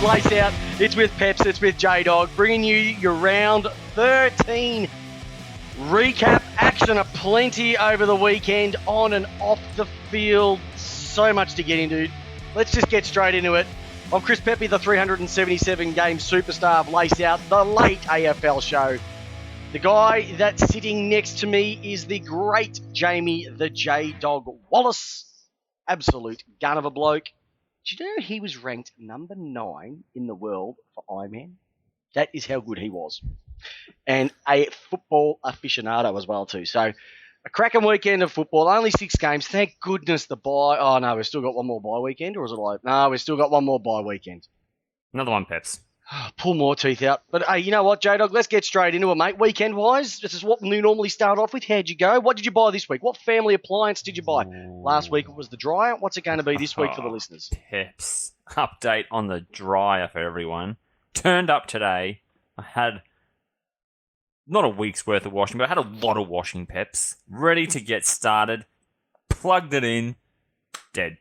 Lace Out. It's with Peps, it's with J-Dog, bringing you your round 13 recap action. Plenty over the weekend, on and off the field. So much to get into. Let's just get straight into it. I'm Chris Pepe, the 377-game superstar of Lace Out, the late AFL show. The guy that's sitting next to me is the great Jamie, the J-Dog Wallis. Absolute gun of a bloke. Did you know he was ranked number 9 in the world for Ironman? That is how good he was. And a football aficionado as well too. So a cracking weekend of football, only 6 games. Thank goodness the bye. Oh no, we've still got one more bye weekend, or is it like, no, we've still got one more bye weekend. Another one, Peps. Pull more teeth out. But hey, you know what, J-Dog? Let's get straight into it, mate. Weekend-wise, this is what we normally start off with. How'd you go? What did you buy this week? What family appliance did you buy? Last week it was the dryer. What's it going to be this week for the listeners? Peps. Update on the dryer for everyone. Turned up today. I had not a week's worth of washing, but I had a lot of washing, Peps. Ready to get started. Plugged it in. Dead.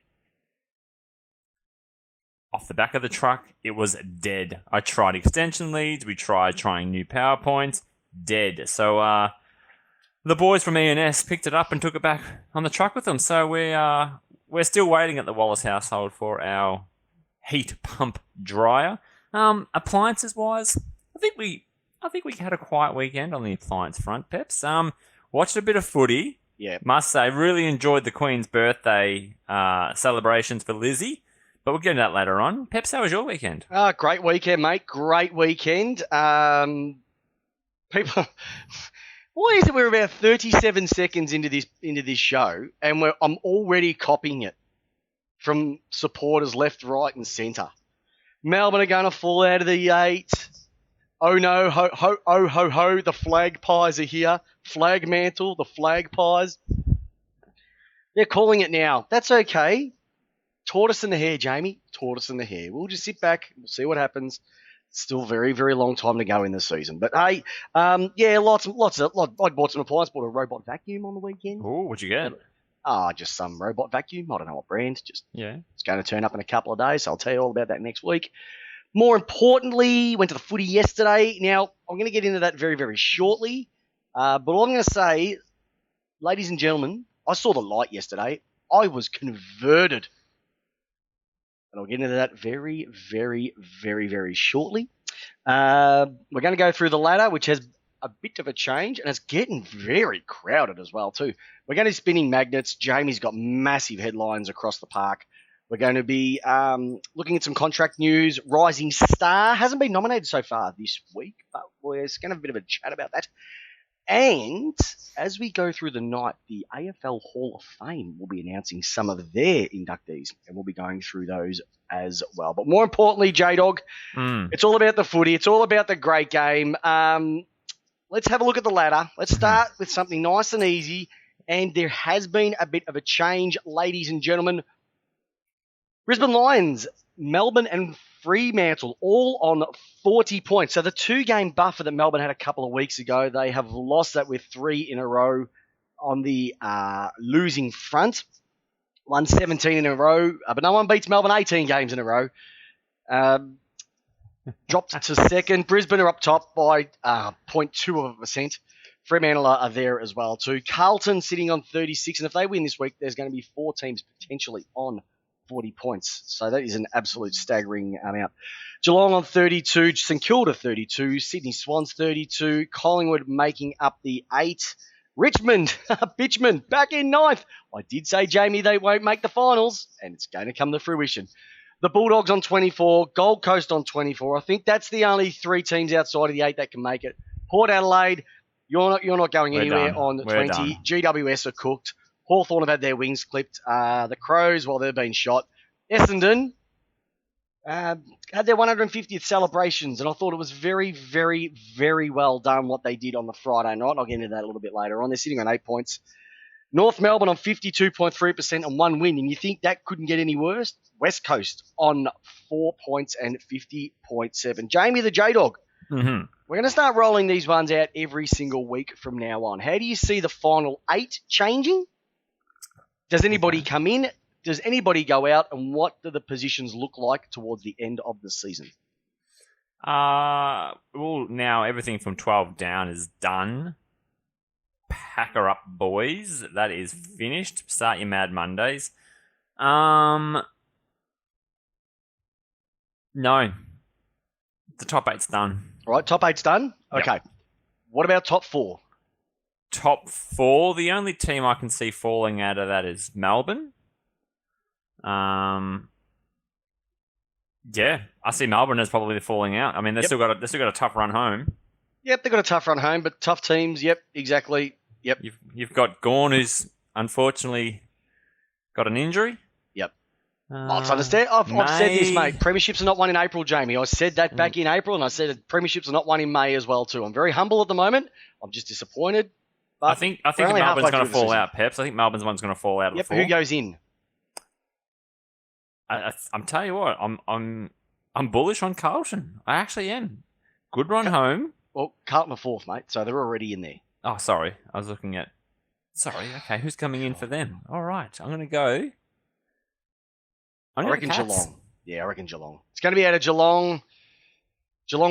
Off the back of the truck, it was dead. I tried extension leads. We tried trying new PowerPoints. Dead. So the boys from AEST picked it up and took it back on the truck with them. So we're still waiting at the Wallis household for our heat pump dryer. Appliances wise, I think we had a quiet weekend on the appliance front, Peps. Watched a bit of footy. Yeah. Must say, really enjoyed the Queen's birthday celebrations for Lizzie. But we'll get into that later on. Peps, how was your weekend? Great weekend, mate. Great weekend. People, why is it we're about 37 seconds into this show and I'm already copying it from supporters left, right, and centre? Melbourne are going to fall out of the 8. Oh no, ho ho, the flag pies are here. Flag mantle, the flag pies. They're calling it now. That's okay. Tortoise in the hare, Jamie. Tortoise in the hare. We'll just sit back. We'll see what happens. Still very, very long time to go in the season. But hey, lots. I bought some appliance. Bought a robot vacuum on the weekend. Oh, what'd you get? Just some robot vacuum. I don't know what brand. It's going to turn up in a couple of days. So I'll tell you all about that next week. More importantly, went to the footy yesterday. Now, I'm going to get into that very, very shortly. But all I'm going to say, ladies and gentlemen, I saw the light yesterday. I was converted. And I'll get into that very, very, very, very shortly. We're going to go through the ladder, which has a bit of a change, and it's getting very crowded as well, too. We're going to be spinning magnets. Jamie's got massive headlines across the park. We're going to be looking at some contract news. Rising Star hasn't been nominated so far this week, but we're going to have a bit of a chat about that. And as we go through the night, the AFL Hall of Fame will be announcing some of their inductees, and we'll be going through those as well. But more importantly, J-Dog, it's all about the footy. It's all about the great game. Let's have a look at the ladder. Let's start with something nice and easy. And there has been a bit of a change, ladies and gentlemen. Brisbane Lions, Melbourne and Fremantle, all on 40 points. So the 2-game buffer that Melbourne had a couple of weeks ago, they have lost that with 3 in a row on the losing front. Won 17 in a row, but no one beats Melbourne 18 games in a row. Dropped to second. Brisbane are up top by 0.2%. Fremantle are there as well too. Carlton sitting on 36, and if they win this week, there's going to be 4 teams potentially on 40 points. So that is an absolute staggering amount. Geelong on 32, St Kilda 32, Sydney Swans 32, Collingwood making up the 8. Richmond, Bitchman, back in 9th. I did say, Jamie, they won't make the finals, and it's going to come to fruition. The Bulldogs on 24, Gold Coast on 24. I think that's the only 3 teams outside of the 8 that can make it. Port Adelaide, you're not going anywhere on 20. Done. GWS are cooked. Hawthorn have had their wings clipped. The Crows, well, they've been shot. Essendon had their 150th celebrations, and I thought it was very, very, very well done what they did on the Friday night. I'll get into that a little bit later on. They're sitting on 8 points. North Melbourne on 52.3% and 1 win, and you think that couldn't get any worse? West Coast on 4 points and 50.7. Jamie the J-Dog. Mm-hmm. We're going to start rolling these ones out every single week from now on. How do you see the final 8 changing? Does anybody come in? does anybody go out, and what do the positions look like towards the end of the season? Well, now everything from 12 down is done. Pack her up, boys. That is finished. Start your Mad Mondays. No. The top 8's done. All right, top 8's done? Yep. Okay. What about top 4? Top 4, the only team I can see falling out of that is Melbourne. Yeah, I see Melbourne as probably falling out. I mean, they've still got a tough run home. Yep, they've got a tough run home, but tough teams. Yep, exactly. Yep. You've got Gorn, who's unfortunately got an injury. Yep. I've said this, mate. Premierships are not won in April, Jamie. I said that back in April, and I said premierships are not won in May as well too. I'm very humble at the moment. I'm just disappointed. But I think Melbourne's going to fall out, Peps. I think Melbourne's one's going to fall out of the four. Who goes in? I'm telling you what, I'm bullish on Carlton. I actually am. Good run home. Well, Carlton are 4th, mate, so they're already in there. Oh, sorry. I was looking at... Sorry, okay. Who's coming in for them? All right. I'm going to go... I reckon Geelong. Yeah, I reckon Geelong. It's going to be out of Geelong,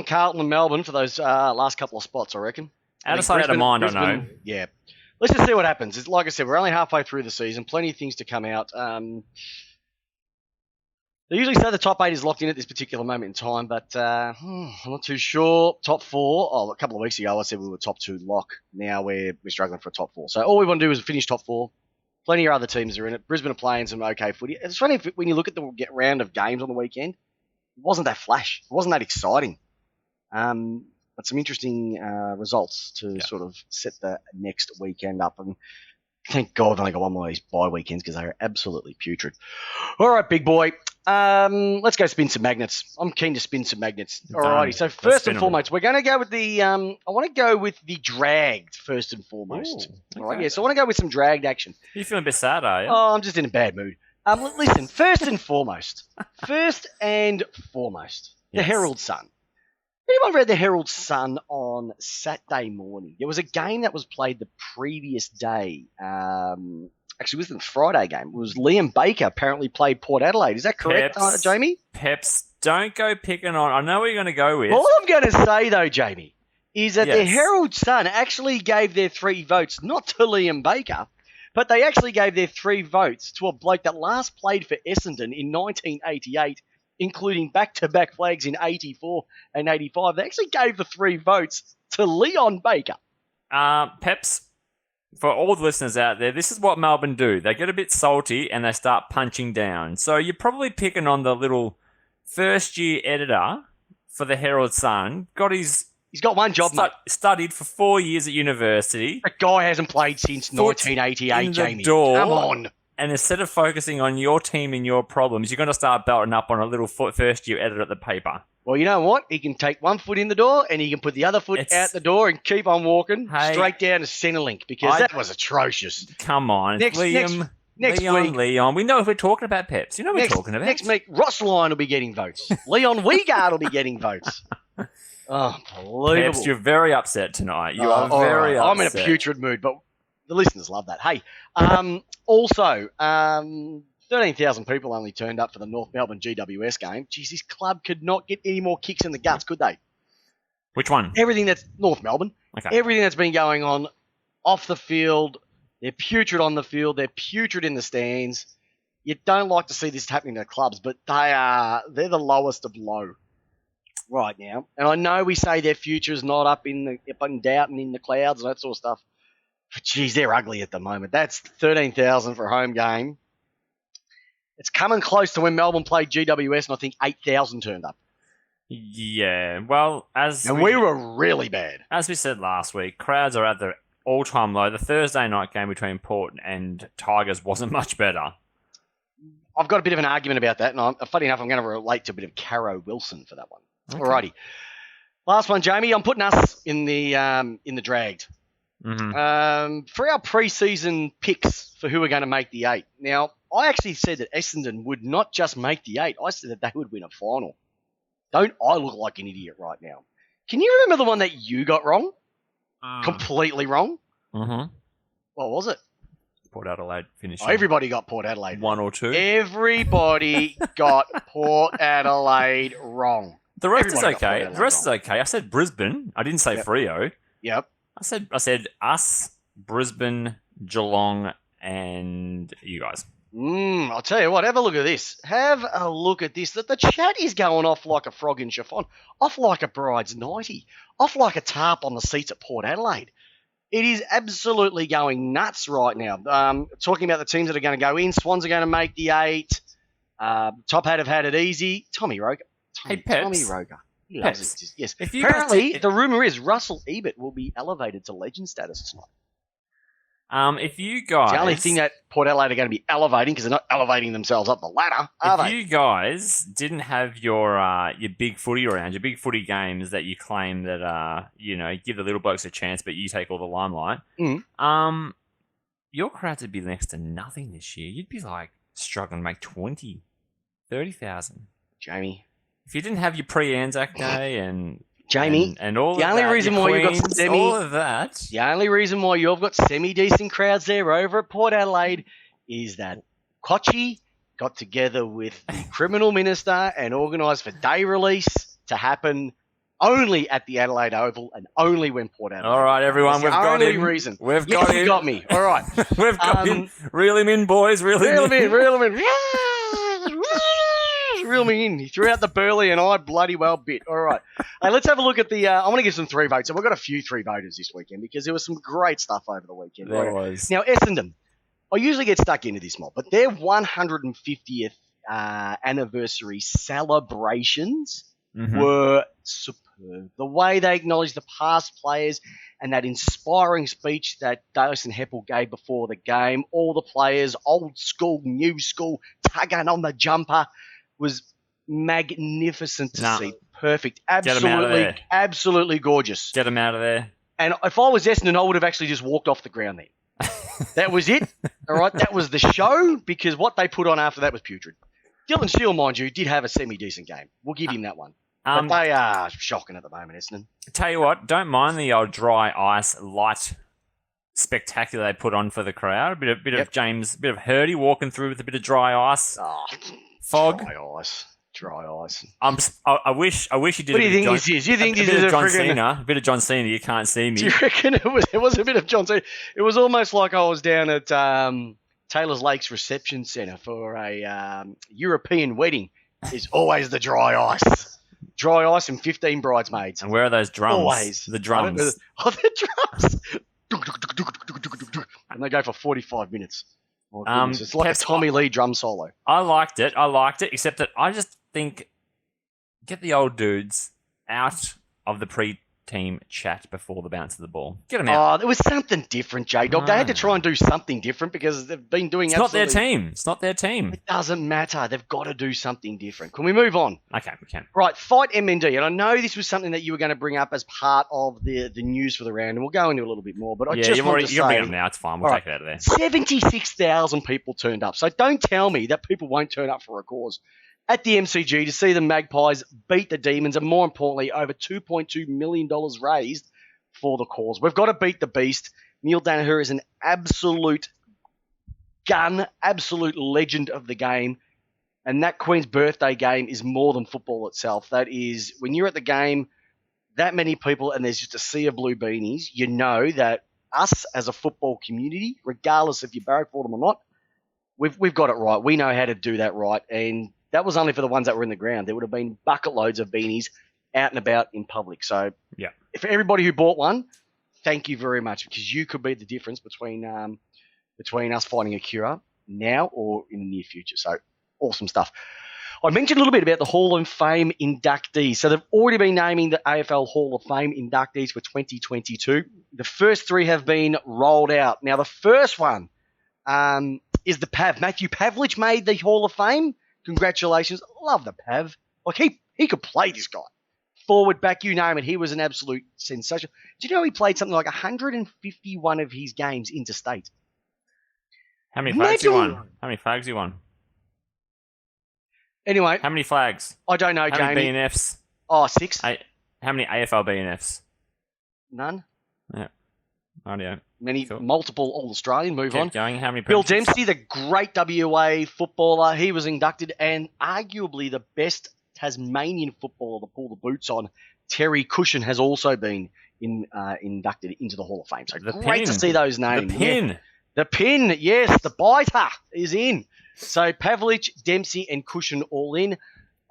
Carlton and Melbourne for those last couple of spots, I reckon. Out of sight, out of mind, I know. Yeah. Let's just see what happens. Like I said, we're only halfway through the season. Plenty of things to come out. They usually say the top 8 is locked in at this particular moment in time, but I'm not too sure. Top 4, a couple of weeks ago I said we were top 2 lock. Now we're struggling for a top 4. So all we want to do is finish top 4. Plenty of other teams are in it. Brisbane are playing some okay footy. It's funny when you look at the round of games on the weekend, it wasn't that flash. It wasn't that exciting. But some interesting results to sort of set the next weekend up. And thank God I've only got one more of these bye weekends because they are absolutely putrid. All right, big boy. Let's go spin some magnets. I'm keen to spin some magnets. Alrighty. So first and foremost, we're going to go with the. I want to go with the dragged first and foremost. Ooh, okay. All right. Yeah. So I want to go with some dragged action. You feeling a bit sad, are you? Oh, I'm just in a bad mood. Listen. First and foremost, the Herald Sun. Anyone read the Herald Sun on Saturday morning? There was a game that was played the previous day. Actually, it wasn't the Friday game. It was Liam Baker apparently played Port Adelaide. Is that correct, Jamie? Peps, don't go picking on... I know what you're going to go with. All I'm going to say, though, Jamie, is that the Herald Sun actually gave their 3 votes, not to Liam Baker, but they actually gave their 3 votes to a bloke that last played for Essendon in 1988, including back-to-back flags in 84 and 85. They actually gave the 3 votes to Leon Baker. Peps... For all the listeners out there, this is what Melbourne do. They get a bit salty and they start punching down. So you're probably picking on the little first-year editor for the Herald Sun. He's got one job, mate. Studied for 4 years at university. That guy hasn't played since 1988, Jamie. Door, come on. And instead of focusing on your team and your problems, you're going to start belting up on a little first-year editor at the paper. Well, you know what? He can take one foot in the door and he can put the other foot out the door and keep on walking straight down to Centrelink because that was atrocious. Come on. Next week. Leon. We know if we're talking about Peps. You know what we're talking about. Next week, Ross Lyon will be getting votes. Leon Wiegard will be getting votes. Oh, unbelievable. Peps, you're very upset tonight. You are very upset. I'm in a putrid mood, but the listeners love that. Hey, also... 13,000 people only turned up for the North Melbourne GWS game. Geez, this club could not get any more kicks in the guts, could they? Which one? Everything that's North Melbourne. Okay. Everything that's been going on off the field. They're putrid on the field. They're putrid in the stands. You don't like to see this happening to clubs, but they're the lowest of low right now. And I know we say their future's not up in doubt and in the clouds and that sort of stuff. But geez, they're ugly at the moment. That's 13,000 for a home game. It's coming close to when Melbourne played GWS, and I think 8,000 turned up. Yeah, well, we were really bad. As we said last week, crowds are at their all-time low. The Thursday night game between Port and Tigers wasn't much better. I've got a bit of an argument about that, and funny enough, I'm going to relate to a bit of Caro Wilson for that one. Okay. Alrighty. Last one, Jamie. I'm putting us in the dragged. Mm-hmm. For our pre-season picks for who are going to make the 8. Now, I actually said that Essendon would not just make the 8. I said that they would win a final. Don't I look like an idiot right now? Can you remember the one that you got wrong? Completely wrong? Mm-hmm. What was it? Port Adelaide finishing. Oh, everybody got Port Adelaide 1 or 2. Everybody got Port Adelaide wrong. The rest is okay. The rest is okay. I said Brisbane. I didn't say Freo. Yep. I said us, Brisbane, Geelong, and you guys. I'll tell you what, have a look at this. Have a look at this. The chat is going off like a frog in chiffon, off like a bride's nightie, off like a tarp on the seats at Port Adelaide. It is absolutely going nuts right now. Talking about the teams that are going to go in. Swans are going to make the 8. Top Hat have had it easy. Tommy Roker. Tommy Roker. He loves it. Yes. Apparently, the rumour is Russell Ebert will be elevated to legend status tonight. If you guys... It's the only thing that Port Adelaide are going to be elevating because they're not elevating themselves up the ladder, are they? If you guys didn't have your big footy around, your big footy games that you claim that, give the little blokes a chance, but you take all the limelight, your crowds would be next to nothing this year. You'd be like struggling to make 20, 30,000. Jamie. If you didn't have your pre-Anzac Day and... Jamie, and all the of only that, reason why you've got all of that. The only reason why you've got semi-decent crowds there over at Port Adelaide is that Kochi got together with the criminal minister and organised for day release to happen only at the Adelaide Oval and only when Port Adelaide. All right, everyone, we've got him. Only reason. We've got him. You got me. All right. We've got him. Reel him in, boys. Reel him in. Reel him in. Reel me in. He threw out the Burley and I bloody well bit. All right. Hey, let's have a look at the... I want to give some 3 votes. And we've got a few 3 voters this weekend because there was some great stuff over the weekend. There was. Now, Essendon. I usually get stuck into this mob, but their 150th anniversary celebrations were superb. The way they acknowledged the past players and that inspiring speech that Dyson Heppel gave before the game, all the players, old school, new school, tugging on the jumper, was magnificent to see. Perfect. Absolutely gorgeous. Get them out of there. And if I was Essendon, I would have actually just walked off the ground then. That was it. All right. That was the show because what they put on after that was putrid. Dylan Shield, mind you, did have a semi-decent game. We'll give him that one. But they are shocking at the moment, Essendon. Tell you what, don't mind the old dry ice light spectacular they put on for the crowd. A bit of James, a bit of Hurdy walking through with a bit of dry ice. Oh, fog. Dry ice. I wish you did. What do you think this is? You think this is a John Cena? A bit of John Cena. You can't see me. Do you reckon it was a bit of John Cena? It was almost like I was down at Taylor's Lakes Reception Centre for a European wedding. Is always the dry ice. Dry ice and 15 bridesmaids. And where are those drums? Always. The drums. The drums. And they go for 45 minutes. It's like a Tommy Lee drum solo. I liked it, except that I just think get the old dudes out of the pre-team chat before the bounce of the ball. Get them out. Oh, there was something different, J-Dog. They had to try and do something different because they've been doing It's not their team. It doesn't matter. They've got to do something different. Can we move on? Okay, we can. Right, fight MND. And I know this was something that you were going to bring up as part of the news for the round, and we'll go into a little bit more. But you're bringing it up now. It's fine. We'll take it out of there. 76,000 people turned up. So don't tell me that people won't turn up for a cause. At the MCG to see the Magpies beat the Demons and, more importantly, over $2.2 million raised for the cause. We've got to beat the beast. Neil Danaher is an absolute gun, absolute legend of the game. And that Queen's birthday game is more than football itself. That is, when you're at the game, that many people, and there's just a sea of blue beanies, you know that us as a football community, regardless if you barrack for them or not, we've got it right. We know how to do that right. And that was only for the ones that were in the ground. There would have been bucket loads of beanies out and about in public. So for everybody who bought one, thank you very much because you could be the difference between us finding a cure now or in the near future. So awesome stuff. I mentioned a little bit about the Hall of Fame inductees. So they've already been naming the AFL Hall of Fame inductees for 2022. The first 3 have been rolled out. Now the first one is the Pav. Matthew Pavlich made the Hall of Fame. Congratulations. Love the Pav. Like, he could play, this guy. Forward, back, you name it. He was an absolute sensation. Do you know he played something like 151 of his games interstate? How many flags he won? Anyway. How many flags? I don't know, Jamie. How many BNFs? 6. How many AFL BNFs? None. Yeah. Multiple All-Australian. Move on. Going. How many? Bill Dempsey, the great WA footballer, he was inducted, and arguably the best Tasmanian footballer to pull the boots on, Terry Cushion, has also been inducted into the Hall of Fame. So great to see those names. The pin. Yeah. The pin, yes, the biter is in. So Pavlich, Dempsey, and Cushion all in.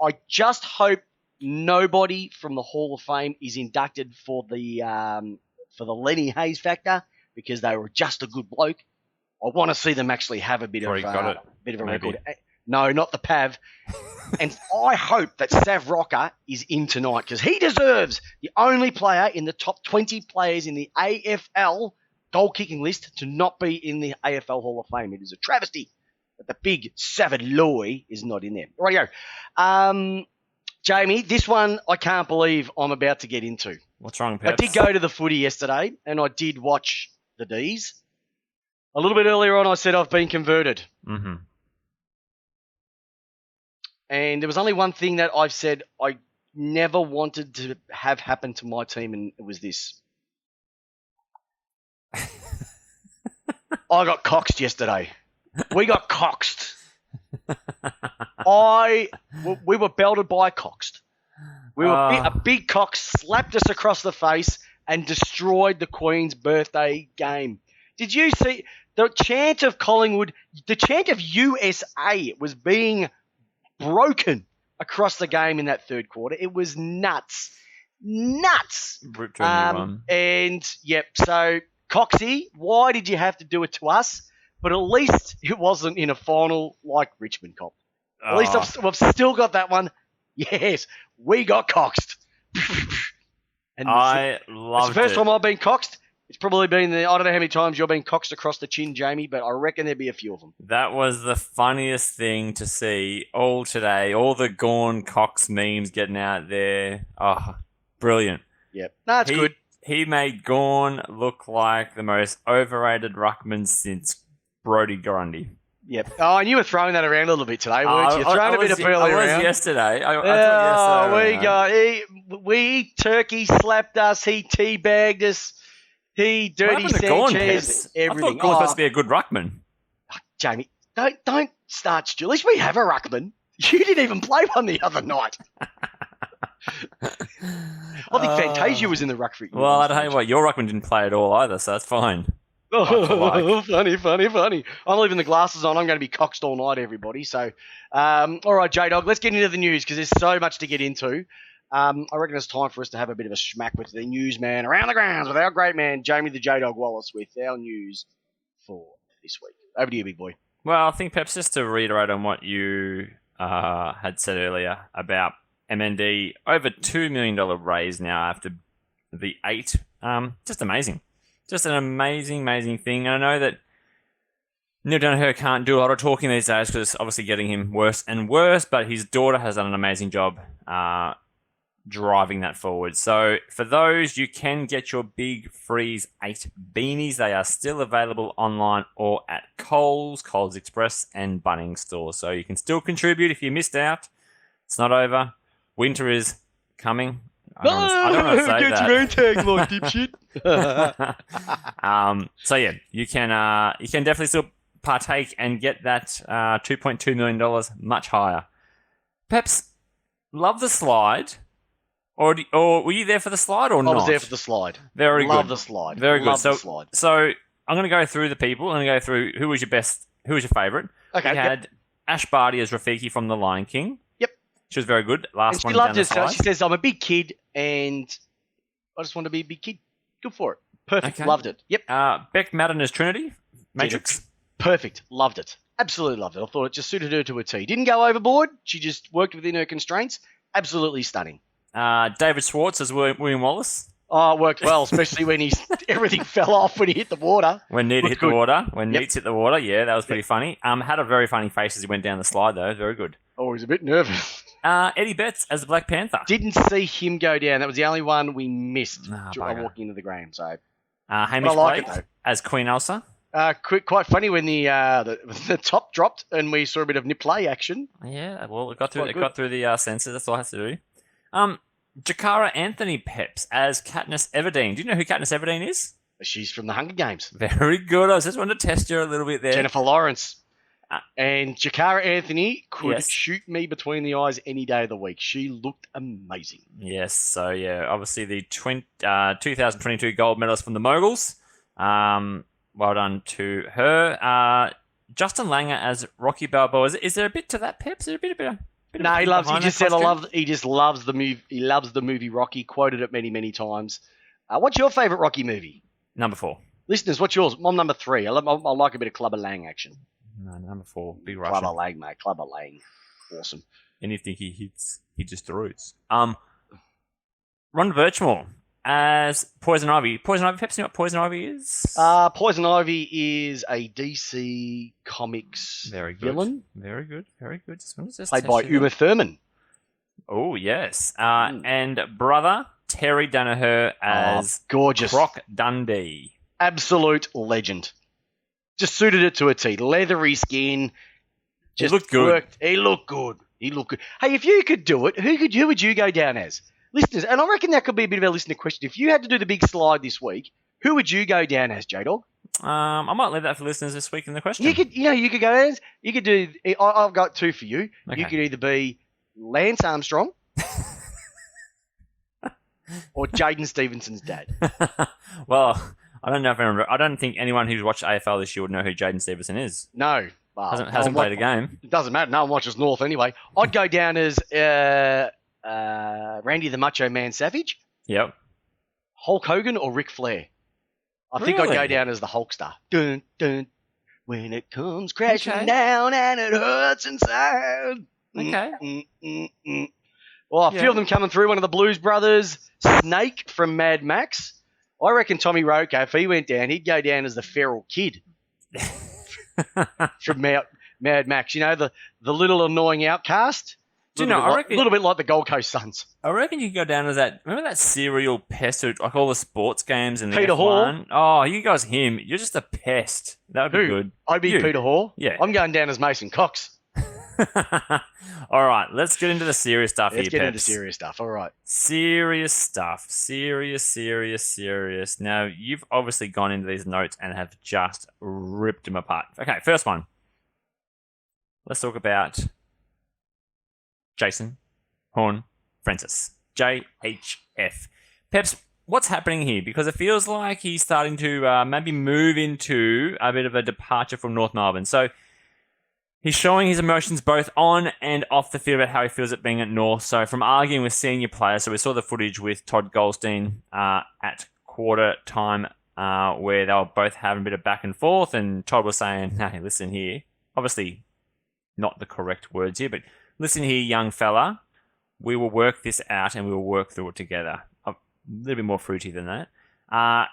I just hope nobody from the Hall of Fame is inducted for the Lenny Hayes factor, because they were just a good bloke. I want to see them actually have a bit of a record. No, not the Pav. And I hope that Sav Rocker is in tonight, because he deserves the only player in the top 20 players in the AFL goal-kicking list to not be in the AFL Hall of Fame. It is a travesty that the big Savaloy is not in there. Rightio. Jamie, this one I can't believe I'm about to get into. What's wrong, Peps? I did go to the footy yesterday, and I did watch the D's. A little bit earlier on, I said I've been converted. Mm-hmm. And there was only one thing that I've said I never wanted to have happen to my team, and it was this. I got Cox'd yesterday. We got Cox'd. We were belted by Cox'd. A big Cox slapped us across the face and destroyed the Queen's birthday game. Did you see the chant of Collingwood? The chant of USA was being broken across the game in that third quarter. It was nuts. And yep, so Coxie, why did you have to do it to us? But at least it wasn't in a final like Richmond cop. At least I've still got that one. Yes, we got Coxed. And I loved it. It's the first time I've been Coxed. It's probably been I don't know how many times you've been Coxed across the chin, Jamie, but I reckon there'd be a few of them. That was the funniest thing to see all today. All the Gorn Cox memes getting out there. Oh, brilliant. Yep. No, it's good. He made Gorn look like the most overrated ruckman since Brodie Grundy. Yep. Oh, and you were throwing that around a little bit today, weren't you? Throwing a bit of burley around. I was yesterday. We turkey slapped us. He teabagged us. He dirty Sanchez. Everything. I thought Gorn's supposed to be a good ruckman. Jamie, don't start, Stu. At least we have a ruckman. You didn't even play one the other night. I think Fantasia was in the ruck for you. Well, I tell you what, your ruckman didn't play at all either, so that's fine. Oh, funny. I'm leaving the glasses on. I'm going to be Coxed all night, everybody. So, all right, J-Dog, let's get into the news because there's so much to get into. I reckon it's time for us to have a bit of a schmack with the newsman around the grounds with our great man, Jamie the J-Dog Wallis, with our news for this week. Over to you, big boy. Well, I think perhaps just to reiterate on what you had said earlier about MND, over $2 million raise now after the 8. Just amazing. Just an amazing thing. And I know that Neil Danaher can't do a lot of talking these days because it's obviously getting him worse and worse, but his daughter has done an amazing job driving that forward. So for those, you can get your Big Freeze 8 beanies. They are still available online or at Coles Express, and Bunnings stores. So you can still contribute if you missed out. It's not over. Winter is coming. I don't want to say get that. Your own tag, like dipshit. So yeah, you can definitely still partake and get that $2.2 million much higher. Peps, love the slide. Or were you there for the slide or not? I was there for the slide. Very good. Love the slide. Very good. Love the slide. So I'm going to go through the people. I'm going to go through who was your favourite. Okay. We had Ash Barty as Rafiki from The Lion King. Yep. She was very good. Last one she loved down it. the slide. She says, I'm a big kid and I just want to be a big kid. Good for it. Perfect. Okay. Loved it. Yep. Beck Madden as Trinity. Matrix. Perfect. Loved it. Absolutely loved it. I thought it just suited her to a T. Didn't go overboard. She just worked within her constraints. Absolutely stunning. David Schwartz as William Wallis. Oh, it worked well, especially when everything fell off when he hit the water. When Neat hit the water. When Neats hit the water, yeah, that was pretty funny. Had a very funny face as he went down the slide, though. Very good. Oh, he's a bit nervous. Eddie Betts as the Black Panther. Didn't see him go down. That was the only one we missed walking into the ground. So, Hamish Blake as Queen Elsa. Quite funny when the top dropped and we saw a bit of nip play action. Yeah, well, it got through the sensor. That's all it has to do. Jakara Anthony Peps as Katniss Everdeen. Do you know who Katniss Everdeen is? She's from the Hunger Games. Very good. I was just wanting to test you a little bit there. Jennifer Lawrence. And Jakara Anthony could shoot me between the eyes any day of the week. She looked amazing. Yes. So, yeah, obviously the 2022 gold medalist from the Moguls. Well done to her. Justin Langer as Rocky Balboa. Is there a bit to that, Peps? Is there a bit No, he loves. He just said, He just loves the movie. He loves the movie Rocky. Quoted it many, many times. What's your favourite Rocky movie? Number 4. Listeners, what's yours? I'm number 3. I like a bit of Clubber Lang action. No, number 4. Big Russian. Clubber Lang, mate. Clubber Lang. Awesome. Anything he hits, he just throws. Ron Birchmore as Poison Ivy. Poison Ivy, Peps, you know what Poison Ivy is? Poison Ivy is a DC Comics villain. Very good. Just played by Uma Thurman. Oh, yes. And brother Terry Danaher as gorgeous Croc Dundee. Absolute legend. Just suited it to a T. Leathery skin. Just looked good. He looked good. Hey, if you could do it, who would you go down as? Listeners, and I reckon that could be a bit of a listener question. If you had to do the big slide this week, who would you go down as, J-Dog? I might leave that for listeners this week in the question. You could go as. You could do. I've got 2 for you. Okay. You could either be Lance Armstrong or Jaden Stevenson's dad. Well, I don't know if I remember. I don't think anyone who's watched AFL this year would know who Jaden Stevenson is. No. Hasn't played a game. It doesn't matter. No one watches North anyway. I'd go down as Randy the Macho Man Savage. Yep. Hulk Hogan or Ric Flair. I think I'd go down as the Hulkster. Dun, dun, when it comes crashing down and it hurts inside. Okay. Well, I feel them coming through. One of the Blues Brothers, Snake from Mad Max. I reckon Tommy Roca, if he went down, he'd go down as the feral kid from Mad Max. You know, the little annoying outcast. Do you know, a little bit like the Gold Coast Suns. I reckon you could go down as that. Remember that serial pest who, like all the sports games and the Peter F1? Hall. Oh, you guys, him. You're just a pest. That would be good. I'd be Peter Hall. Yeah. I'm going down as Mason Cox. All right, let's get into the serious stuff Let's get into serious stuff. All right. Serious stuff. Serious. Now, you've obviously gone into these notes and have just ripped them apart. Okay, first one. Let's talk about Jason Horne Francis. JHF. Peps, what's happening here? Because it feels like he's starting to maybe move into a bit of a departure from North Melbourne. So he's showing his emotions both on and off the field about how he feels at being at North. So from arguing with senior players, so we saw the footage with Todd Goldstein at quarter time where they were both having a bit of back and forth, and Todd was saying, hey, listen here. Obviously not the correct words here, but listen here, young fella. We will work this out and we will work through it together. A little bit more fruity than that.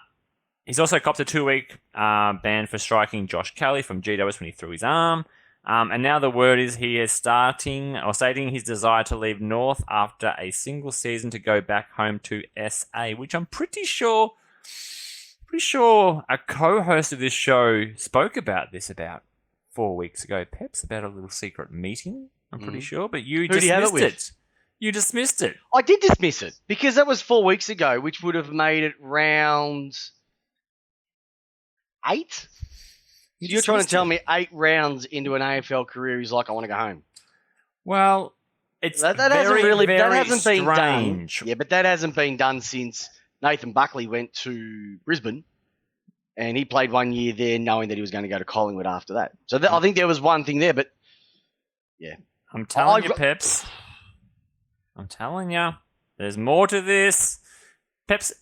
He's also copped a 2-week ban for striking Josh Kelly from GWS when he threw his arm. And now the word is he is stating his desire to leave North after a single season to go back home to SA, which I'm pretty sure a co-host of this show spoke about this about 4 weeks ago, Peps, about a little secret meeting, I'm pretty sure, but you dismissed it. You dismissed it. I did dismiss it because that was 4 weeks ago, which would have made it round 8. You're trying to tell me 8 rounds into an AFL career, he's like, I want to go home. Well, it's that hasn't been done. Yeah, but that hasn't been done since Nathan Buckley went to Brisbane, and he played 1 year there, knowing that he was going to go to Collingwood after that. So I think there was one thing there, but yeah, I'm telling you, Peps. I'm telling you, there's more to this, Peps.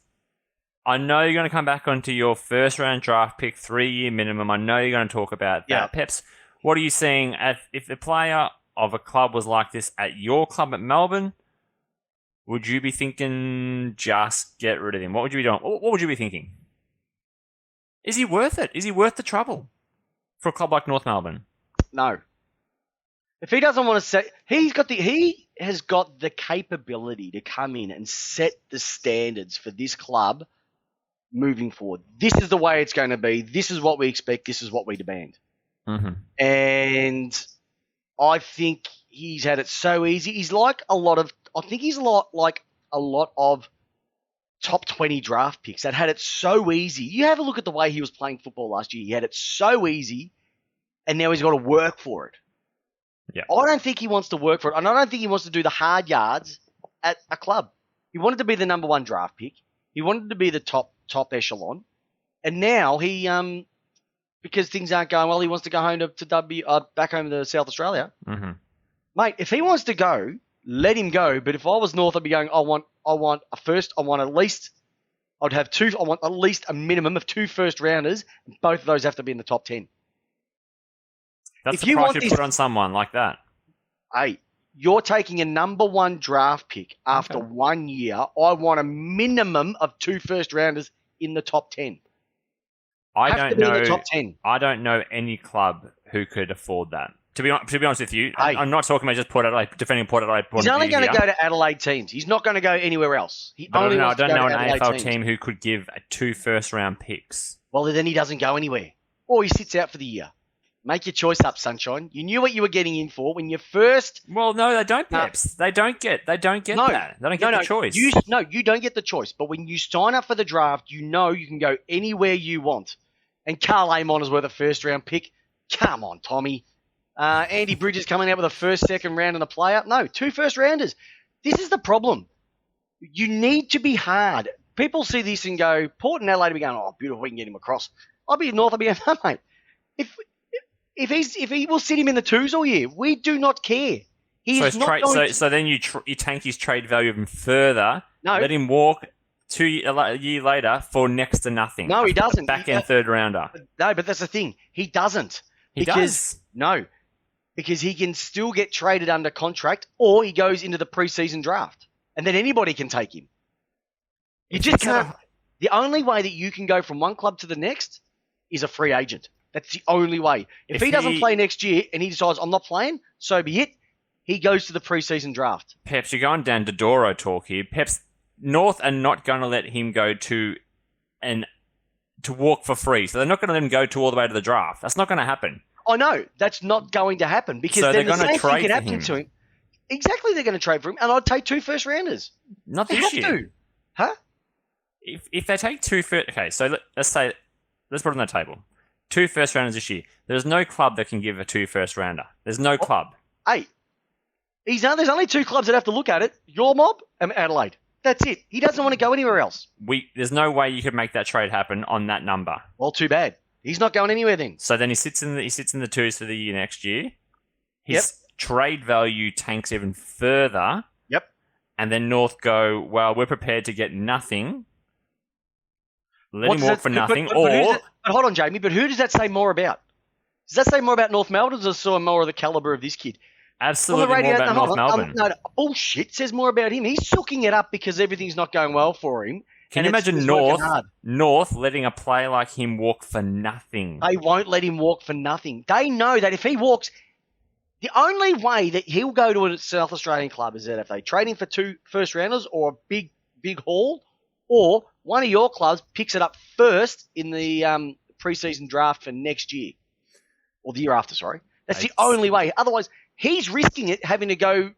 I know you're going to come back onto your first round draft pick, 3-year minimum. I know you're going to talk about that. Yeah. Peps, what are you seeing if a player of a club was like this at your club at Melbourne? Would you be thinking just get rid of him? What would you be doing? What would you be thinking? Is he worth it? Is he worth the trouble for a club like North Melbourne? No. If he doesn't want to set, he has got the capability to come in and set the standards for this club moving forward. This is the way it's going to be. This is what we expect. This is what we demand. Mm-hmm. And I think he's had it so easy. He's like a lot of top 20 draft picks that had it so easy. You have a look at the way he was playing football last year. He had it so easy, and now he's got to work for it. Yeah. I don't think he wants to work for it, and I don't think he wants to do the hard yards at a club. He wanted to be the number 1 draft pick. He wanted to be the top echelon, and now he because things aren't going well, he wants to go home to back home to South Australia. Mm-hmm. Mate, if he wants to go, let him go. But if I was North, I'd be going, I want a first. I want at least a minimum of 2 first rounders. And both of those have to be in the top 10. That's the price you put on someone like that. Hey, you're taking a number 1 draft pick after 1 year. I want a minimum of 2 first rounders in the top 10. I don't know any club who could afford that. To be honest with you, I'm not talking about just Port Adelaide, defending Port Adelaide. He's only going to go to Adelaide teams. He's not going to go anywhere else. I don't know an AFL team who could give 2 first-round picks. Well, then he doesn't go anywhere. Or he sits out for the year. Make your choice up, sunshine. You knew what you were getting in for when you first... Well, no, they don't, Peps. They don't get that. They don't get the choice. You don't get the choice. But when you sign up for the draft, you know you can go anywhere you want. And Carl Amon is worth a first-round pick. Come on, Tommy. Andy Bridges coming out with a first, second round and a player. No, 2 first-rounders. This is the problem. You need to be hard. People see this and go, Port and Adelaide will be going, oh, beautiful, we can get him across. I'll be North, I'll be going, no, mate. If he will sit him in the 2s all year, we do not care. So then you tank his trade value even further. No. Let him walk a year later for next to nothing. No, he doesn't. Back-end third rounder. No, but that's the thing. He doesn't. He does. No, because he can still get traded under contract, or he goes into the preseason draft, and then anybody can take him. You just can't. The only way that you can go from one club to the next is a free agent. That's the only way. If he doesn't play next year and he decides, I'm not playing, so be it, he goes to the preseason draft. Peps, you're going down Dodoro talk here. Peps, North are not going to let him go to walk for free. So they're not going to let him go all the way to the draft. That's not going to happen. I know. That's not going to happen because then the same thing can happen to him. Exactly, they're going to trade for him, and I'd take 2 first rounders. Not this year. To. Huh? If they take 2 first... Okay, so let's put it on the table. 2 first rounders this year. There's no club that can give a 2 first rounder. There's no club. Hey, there's only 2 clubs that have to look at it. Your mob and Adelaide. That's it. He doesn't want to go anywhere else. There's no way you could make that trade happen on that number. Well, too bad. He's not going anywhere then. So then he sits in the 2s for the year next year. His trade value tanks even further. Yep. And then North go, well, we're prepared to get nothing. Let him walk for nothing. But hold on, Jamie. But who does that say more about? Does that say more about North Melbourne, or does it say more of the calibre of this kid? Absolutely more about North Melbourne. No, bullshit. Says more about him. He's sucking it up because everything's not going well for him. Can you imagine North letting a player like him walk for nothing? They won't let him walk for nothing. They know that if he walks, the only way that he'll go to a South Australian club is that if they trade him for 2 first rounders or a big haul, or one of your clubs picks it up first in the preseason draft for next year. Or the year after, sorry. That's the only way. Otherwise, he's risking it having to go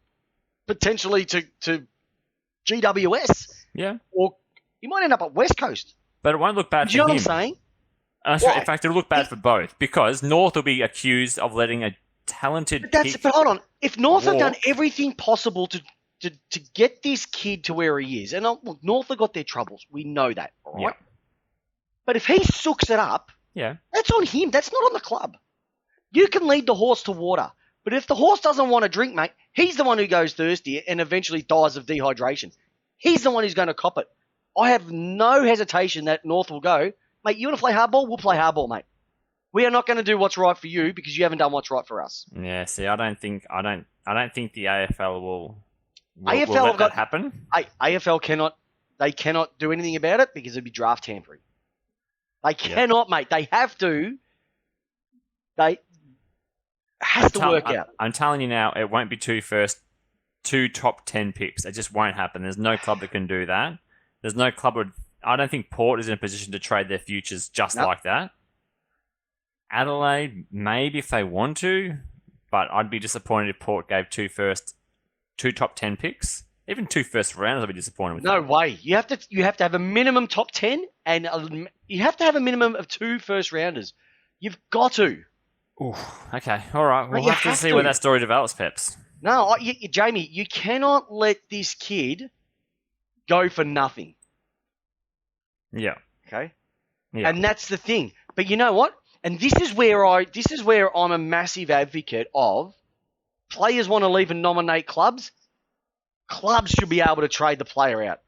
potentially to GWS. Yeah. Or he might end up at West Coast. But it won't look bad for him. Do you know what I'm saying? In fact, it'll look bad for both because North will be accused of letting a talented But hold on. If North have done everything possible to get this kid to where he is, and look, North have got their troubles. We know that, all right? Yeah. But if he sooks it up, that's on him. That's not on the club. You can lead the horse to water, but if the horse doesn't want to drink, mate, he's the one who goes thirsty and eventually dies of dehydration. He's the one who's going to cop it. I have no hesitation that North will go, mate, you want to play hardball? We'll play hardball, mate. We are not going to do what's right for you because you haven't done what's right for us. Yeah, see, I don't think the AFL will let that happen. AFL cannot do anything about it because it'd be draft tampering. They cannot, mate. They have to. It has to work out. I'm telling you now, it won't be 2 top 10 picks. It just won't happen. There's no club that can do that. There's no club I don't think Port is in a position to trade their futures like that. Adelaide, maybe if they want to, but I'd be disappointed if Port gave 2 top 10 picks. Even 2 first rounders, I'd be disappointed with. No that. way. You have to have a minimum top 10, and you have to have a minimum of 2 first rounders. You've got to. Ooh, okay, all right. We'll You have to have see to. where that story develops, Peps. No, Jamie, you cannot let this kid go for nothing. Yeah. Okay. Yeah. And that's the thing. But you know what? And this is where I'm a massive advocate of players want to leave and nominate clubs. Clubs should be able to trade the player out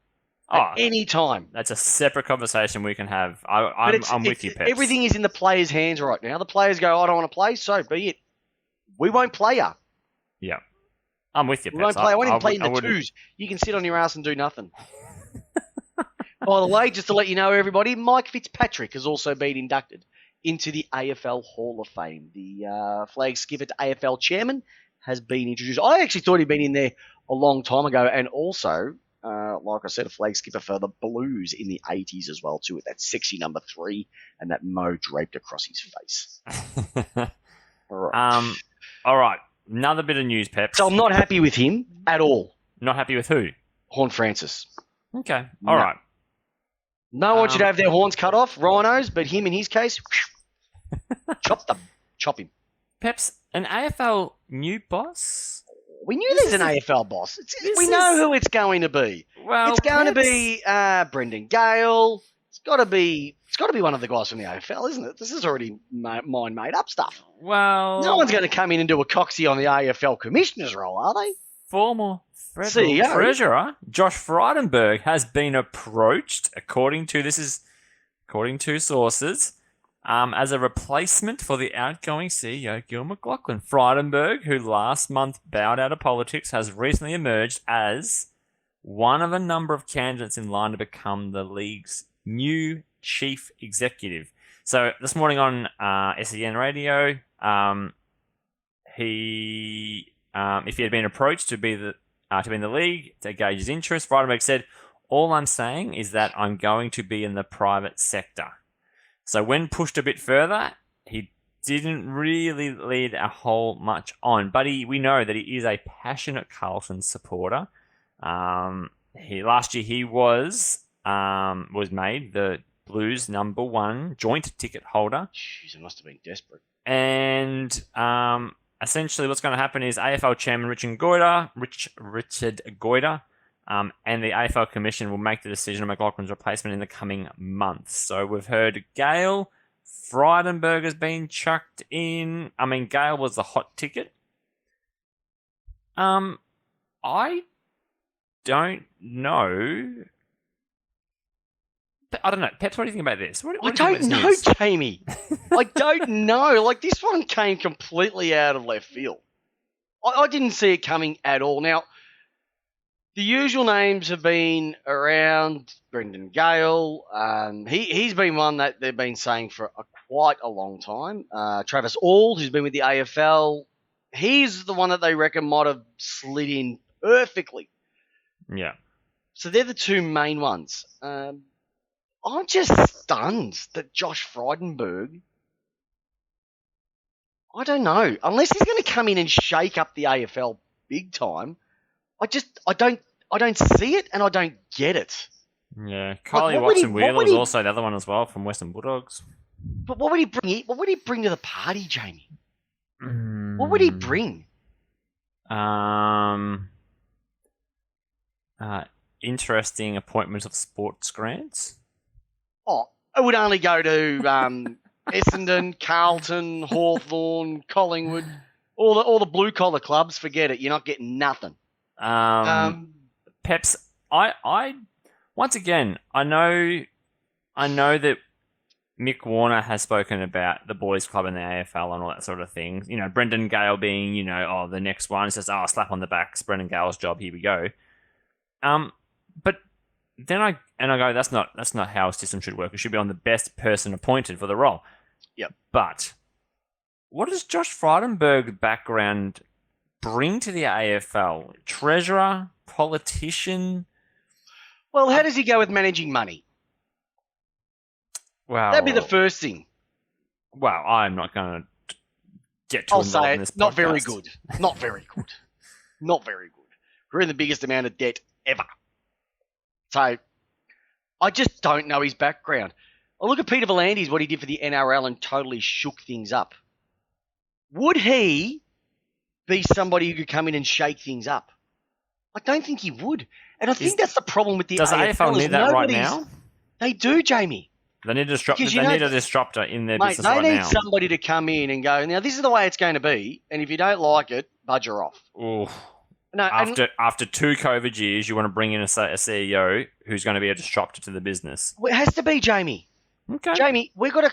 at any time. That's a separate conversation we can have. I'm with you, Peps. Everything is in the players' hands right now. The players go, I don't want to play, so be it. We won't play you. Yeah. I'm with you, Peps. We won't play. I won't even play in the twos. You can sit on your ass and do nothing. By the way, just to let you know, everybody, Mike Fitzpatrick has also been inducted into the AFL Hall of Fame. The flag skipper to AFL chairman has been introduced. I actually thought he'd been in there a long time ago, and also, like I said, a flag skipper for the Blues in the 80s as well, too, with that sexy number 3 and that mo draped across his face. All right. Another bit of news, Peps. So I'm not happy with him at all. Not happy with who? Horne-Francis. Okay. All right. No one should have their horns cut off, rhinos, but him in his case, chop him. Peps, an AFL new boss? We knew there's an AFL boss. We know who it's going to be. Well, it's going to be Brendan Gale. It's got to be one of the guys from the AFL, isn't it? This is already mind made up stuff. Well, no one's going to come in and do a Cox'd on the AFL commissioner's role, are they? Former CEO treasurer Josh Frydenberg has been approached, according to sources, as a replacement for the outgoing CEO Gil McLachlan. Frydenberg, who last month bowed out of politics, has recently emerged as one of a number of candidates in line to become the league's new chief executive. So this morning on SEN Radio, if he had been approached to be in the league to gauge his interest, Frydenberg said, "All I'm saying is that I'm going to be in the private sector." So when pushed a bit further, he didn't really lead a whole much on, but we know that he is a passionate Carlton supporter. Last year he was made the Blues number 1 joint ticket holder. Jeez, it must have been desperate. And essentially what's going to happen is AFL Chairman Richard Goyder, and the AFL Commission will make the decision on McLachlan's replacement in the coming months. So we've heard Gale, Frydenberg has been chucked in. I mean, Gale was the hot ticket. I don't know. I don't know. Peps, what do you think about this? I don't know, Jamie. I don't know. Like, this one came completely out of left field. I didn't see it coming at all. Now, the usual names have been around. Brendan Gale. He's been one that they've been saying for quite a long time. Travis Auld, who's been with the AFL. He's the one that they reckon might have slid in perfectly. Yeah. So they're the 2 main ones. I'm just stunned that Josh Frydenberg, I don't know, unless he's going to come in and shake up the AFL big time, I don't see it and I don't get it. Yeah, Kylie Watson-Wheeler was also the other one as well from Western Bulldogs. But what would he bring? What would he bring to the party, Jamie? What would he bring? Interesting appointment of sports grants. Oh, it would only go to Essendon, Carlton, Hawthorn, Collingwood, all the blue collar clubs. Forget it. You're not getting nothing. Peps, I once again, I know that Mick Warner has spoken about the boys club and the AFL and all that sort of thing. You know, Brendan Gale being, the next one. It says, slap on the back. It's Brendan Gale's job. Here we go. But then I go, that's not how a system should work. It should be on the best person appointed for the role. Yep. But what does Josh Frydenberg's background bring to the AFL? Treasurer, politician? Well, how does he go with managing money? Well, that'd be the first thing. Well, I'm not going to get too involved in this podcast. Not very good. Not very good. Not very good. We're in the biggest amount of debt ever. So I just don't know his background. I look at Peter V'landys, what he did for the NRL and totally shook things up. Would he be somebody who could come in and shake things up? I don't think he would. And I think that's the problem with the AFL. Does AFL need that right now? They do, Jamie. They need a disruptor in their business right now. They need somebody to come in and go, now this is the way it's going to be, and if you don't like it, budger off. Ooh. No, after 2 COVID years, you want to bring in a CEO who's going to be a disruptor to the business. It has to be, Jamie. Okay. Jamie, we've got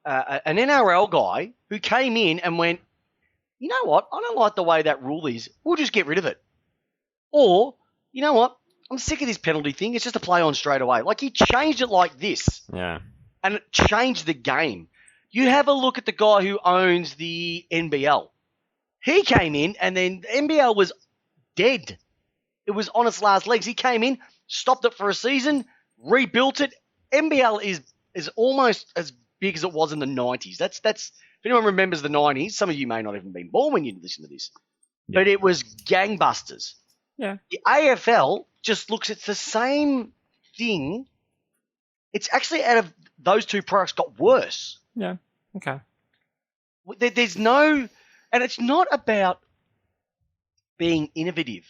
an NRL guy who came in and went, you know what? I don't like the way that rule is. We'll just get rid of it. Or, you know what? I'm sick of this penalty thing. It's just a play on straight away. Like, he changed it like this. Yeah. And it changed the game. You have a look at the guy who owns the NBL. He came in, and then the NBL was dead. It was on its last legs. He came in, stopped it for a season, rebuilt it. NBL is almost as big as it was in the 90s. That's if anyone remembers the 90s, some of you may not have even been born when you listen to this. Yeah. But it was gangbusters. Yeah. The AFL just looks at the same thing. It's actually, out of those two products, got worse. Yeah. Okay. There's no... And it's not about being innovative.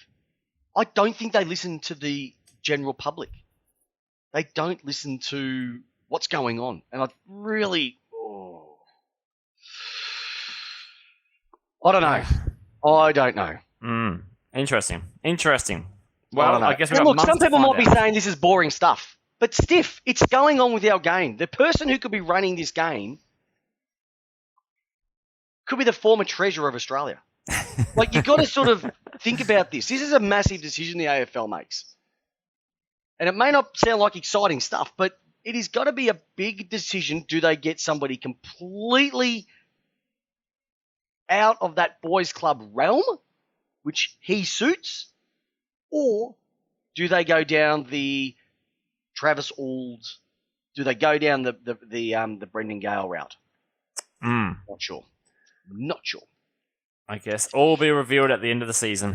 I don't think they listen to the general public. They don't listen to what's going on. And I really... I don't know. Interesting. Well, I guess we've got look, months some people to might find be out. saying this is boring stuff. But Stiff, it's going on with our game. The person who could be running this game could be the former treasurer of Australia. Like, you've got to sort of think about this. This is a massive decision the AFL makes. And it may not sound like exciting stuff, but it has got to be a big decision. Do they get somebody completely out of that boys' club realm, which he suits, or do they go down the Travis Auld? Do they go down the Brendan Gale route? Not sure. I guess all will be revealed at the end of the season.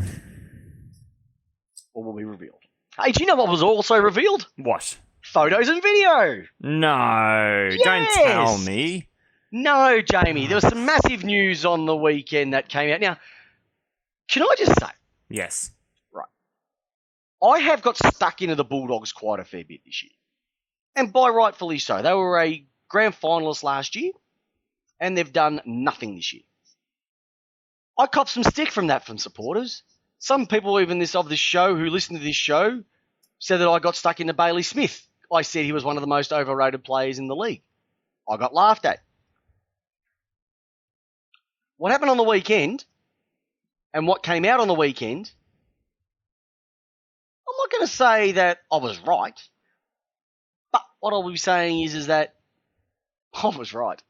All will be revealed. Hey, do you know what was also revealed? What? Photos and video. No, yes! Don't tell me. No, Jamie. There was some massive news on the weekend that came out. Now, can I just say? Yes. Right. I have got stuck into the Bulldogs quite a fair bit this year. And by rightfully so. They were a grand finalist last year, and they've done nothing this year. I copped some stick from that from supporters. Some people even of this show who listen to this show said that I got stuck into Bailey Smith. I said he was one of the most overrated players in the league. I got laughed at. What happened on the weekend and what came out on the weekend, I'm not going to say that I was right, but what I'll be saying is that I was right.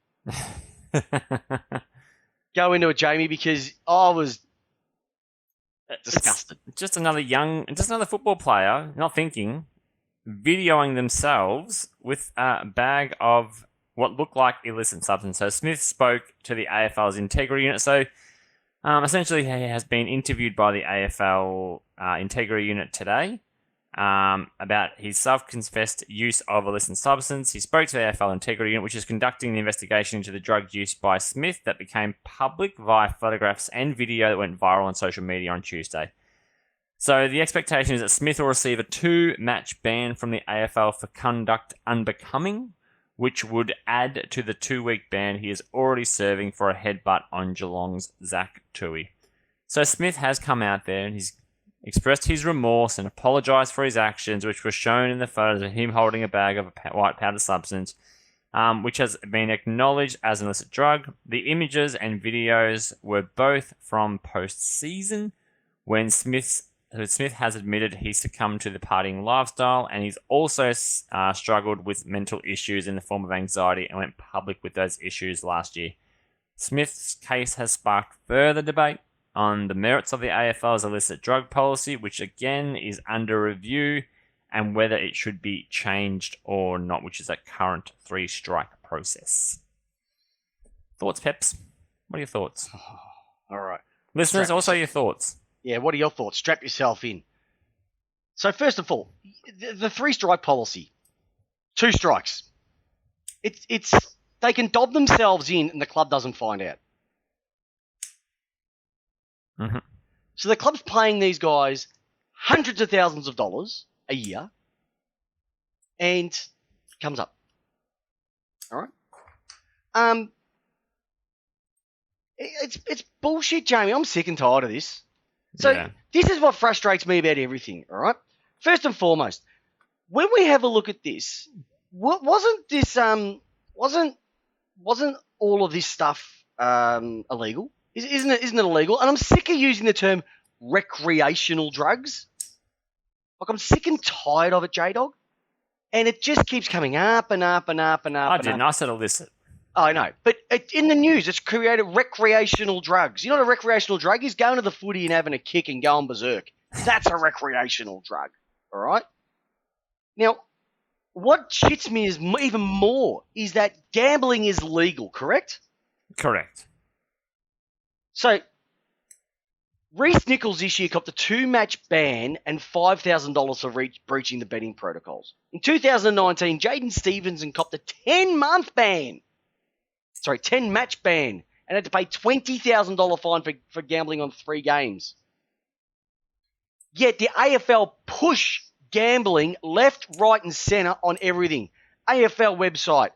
Go into it, Jamie, because I was disgusted. It's just another football player, not thinking, videoing themselves with a bag of what looked like illicit substance. So Smith spoke to the AFL's integrity unit. So essentially, he has been interviewed by the AFL integrity unit today about his self-confessed use of illicit substance. He spoke to the AFL integrity unit, which is conducting the investigation into the drug use by Smith that became public via photographs and video that went viral on social media on Tuesday. So the expectation is that Smith will receive a 2-match ban from the AFL for conduct unbecoming, which would add to the 2-week ban he is already serving for a headbutt on Geelong's Zach Tui. So Smith has come out there and he's expressed his remorse and apologised for his actions, which were shown in the photos of him holding a bag of a white powder substance, which has been acknowledged as an illicit drug. The images and videos were both from post-season, when Smith has admitted he succumbed to the partying lifestyle, and he's also struggled with mental issues in the form of anxiety and went public with those issues last year. Smith's case has sparked further debate on the merits of the AFL's illicit drug policy, which again is under review, and whether it should be changed or not, which is a current 3-strike process. Thoughts, Peps? What are your thoughts? All right. Listeners, also your thoughts. Yeah, what are your thoughts? Strap yourself in. So first of all, the 3-strike policy, 2 strikes. It's they can dob themselves in and the club doesn't find out. Mm-hmm. So the club's paying these guys hundreds of thousands of dollars a year, and it comes up. All right. It's bullshit, Jamie. I'm sick and tired of this. So This is what frustrates me about everything. All right. First and foremost, when we have a look at this, wasn't all of this stuff illegal? Isn't it illegal? And I'm sick of using the term recreational drugs. Like, I'm sick and tired of it, J-Dog. And it just keeps coming up and up and up and up. I said illicit. I know. But in the news, it's created recreational drugs. You know what a recreational drug is? Going to the footy and having a kick and going berserk. That's a recreational drug. All right? Now, what shits me is even more is that gambling is legal, correct? Correct. So, Reece Nichols this year copped a 2-match ban and $5,000 for breaching the betting protocols. In 2019, Jaden Stevenson copped a 10-match ban and had to pay $20,000 fine for gambling on 3 games. Yet the AFL push gambling left, right and centre on everything. AFL website.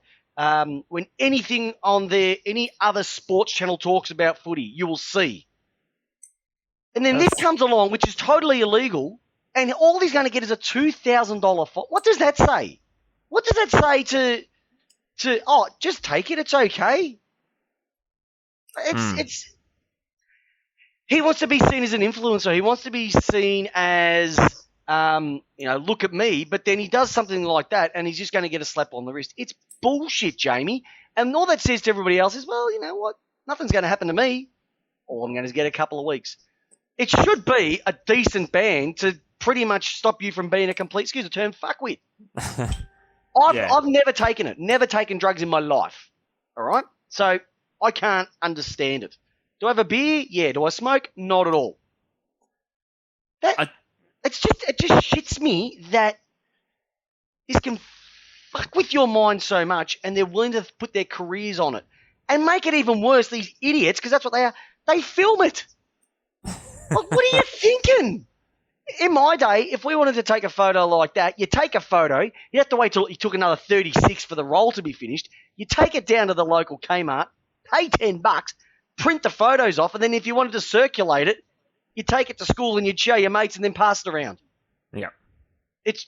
When anything on there, any other sports channel talks about footy, you will see. And then this comes along, which is totally illegal, and all he's going to get is a $2,000 fine. What does that say? What does that say to just take it, it's okay? It's he wants to be seen as an influencer. He wants to be seen as, look at me, but then he does something like that, and he's just going to get a slap on the wrist. It's bullshit, Jamie. And all that says to everybody else is, well, you know what? Nothing's going to happen to me. All I'm going to get a couple of weeks. It should be a decent ban to pretty much stop you from being a complete, excuse the term, fuckwit. I've never taken it. Never taken drugs in my life. All right? So I can't understand it. Do I have a beer? Yeah. Do I smoke? Not at all. It just shits me that this can fuck with your mind so much, and they're willing to put their careers on it. And make it even worse, these idiots, because that's what they are, they film it. Like, what are you thinking? In my day, if we wanted to take a photo like that, you take a photo, you have to wait till you took another 36 for the roll to be finished, you take it down to the local Kmart, pay $10, print the photos off, and then if you wanted to circulate it, you take it to school and you'd show your mates and then pass it around. Yeah. It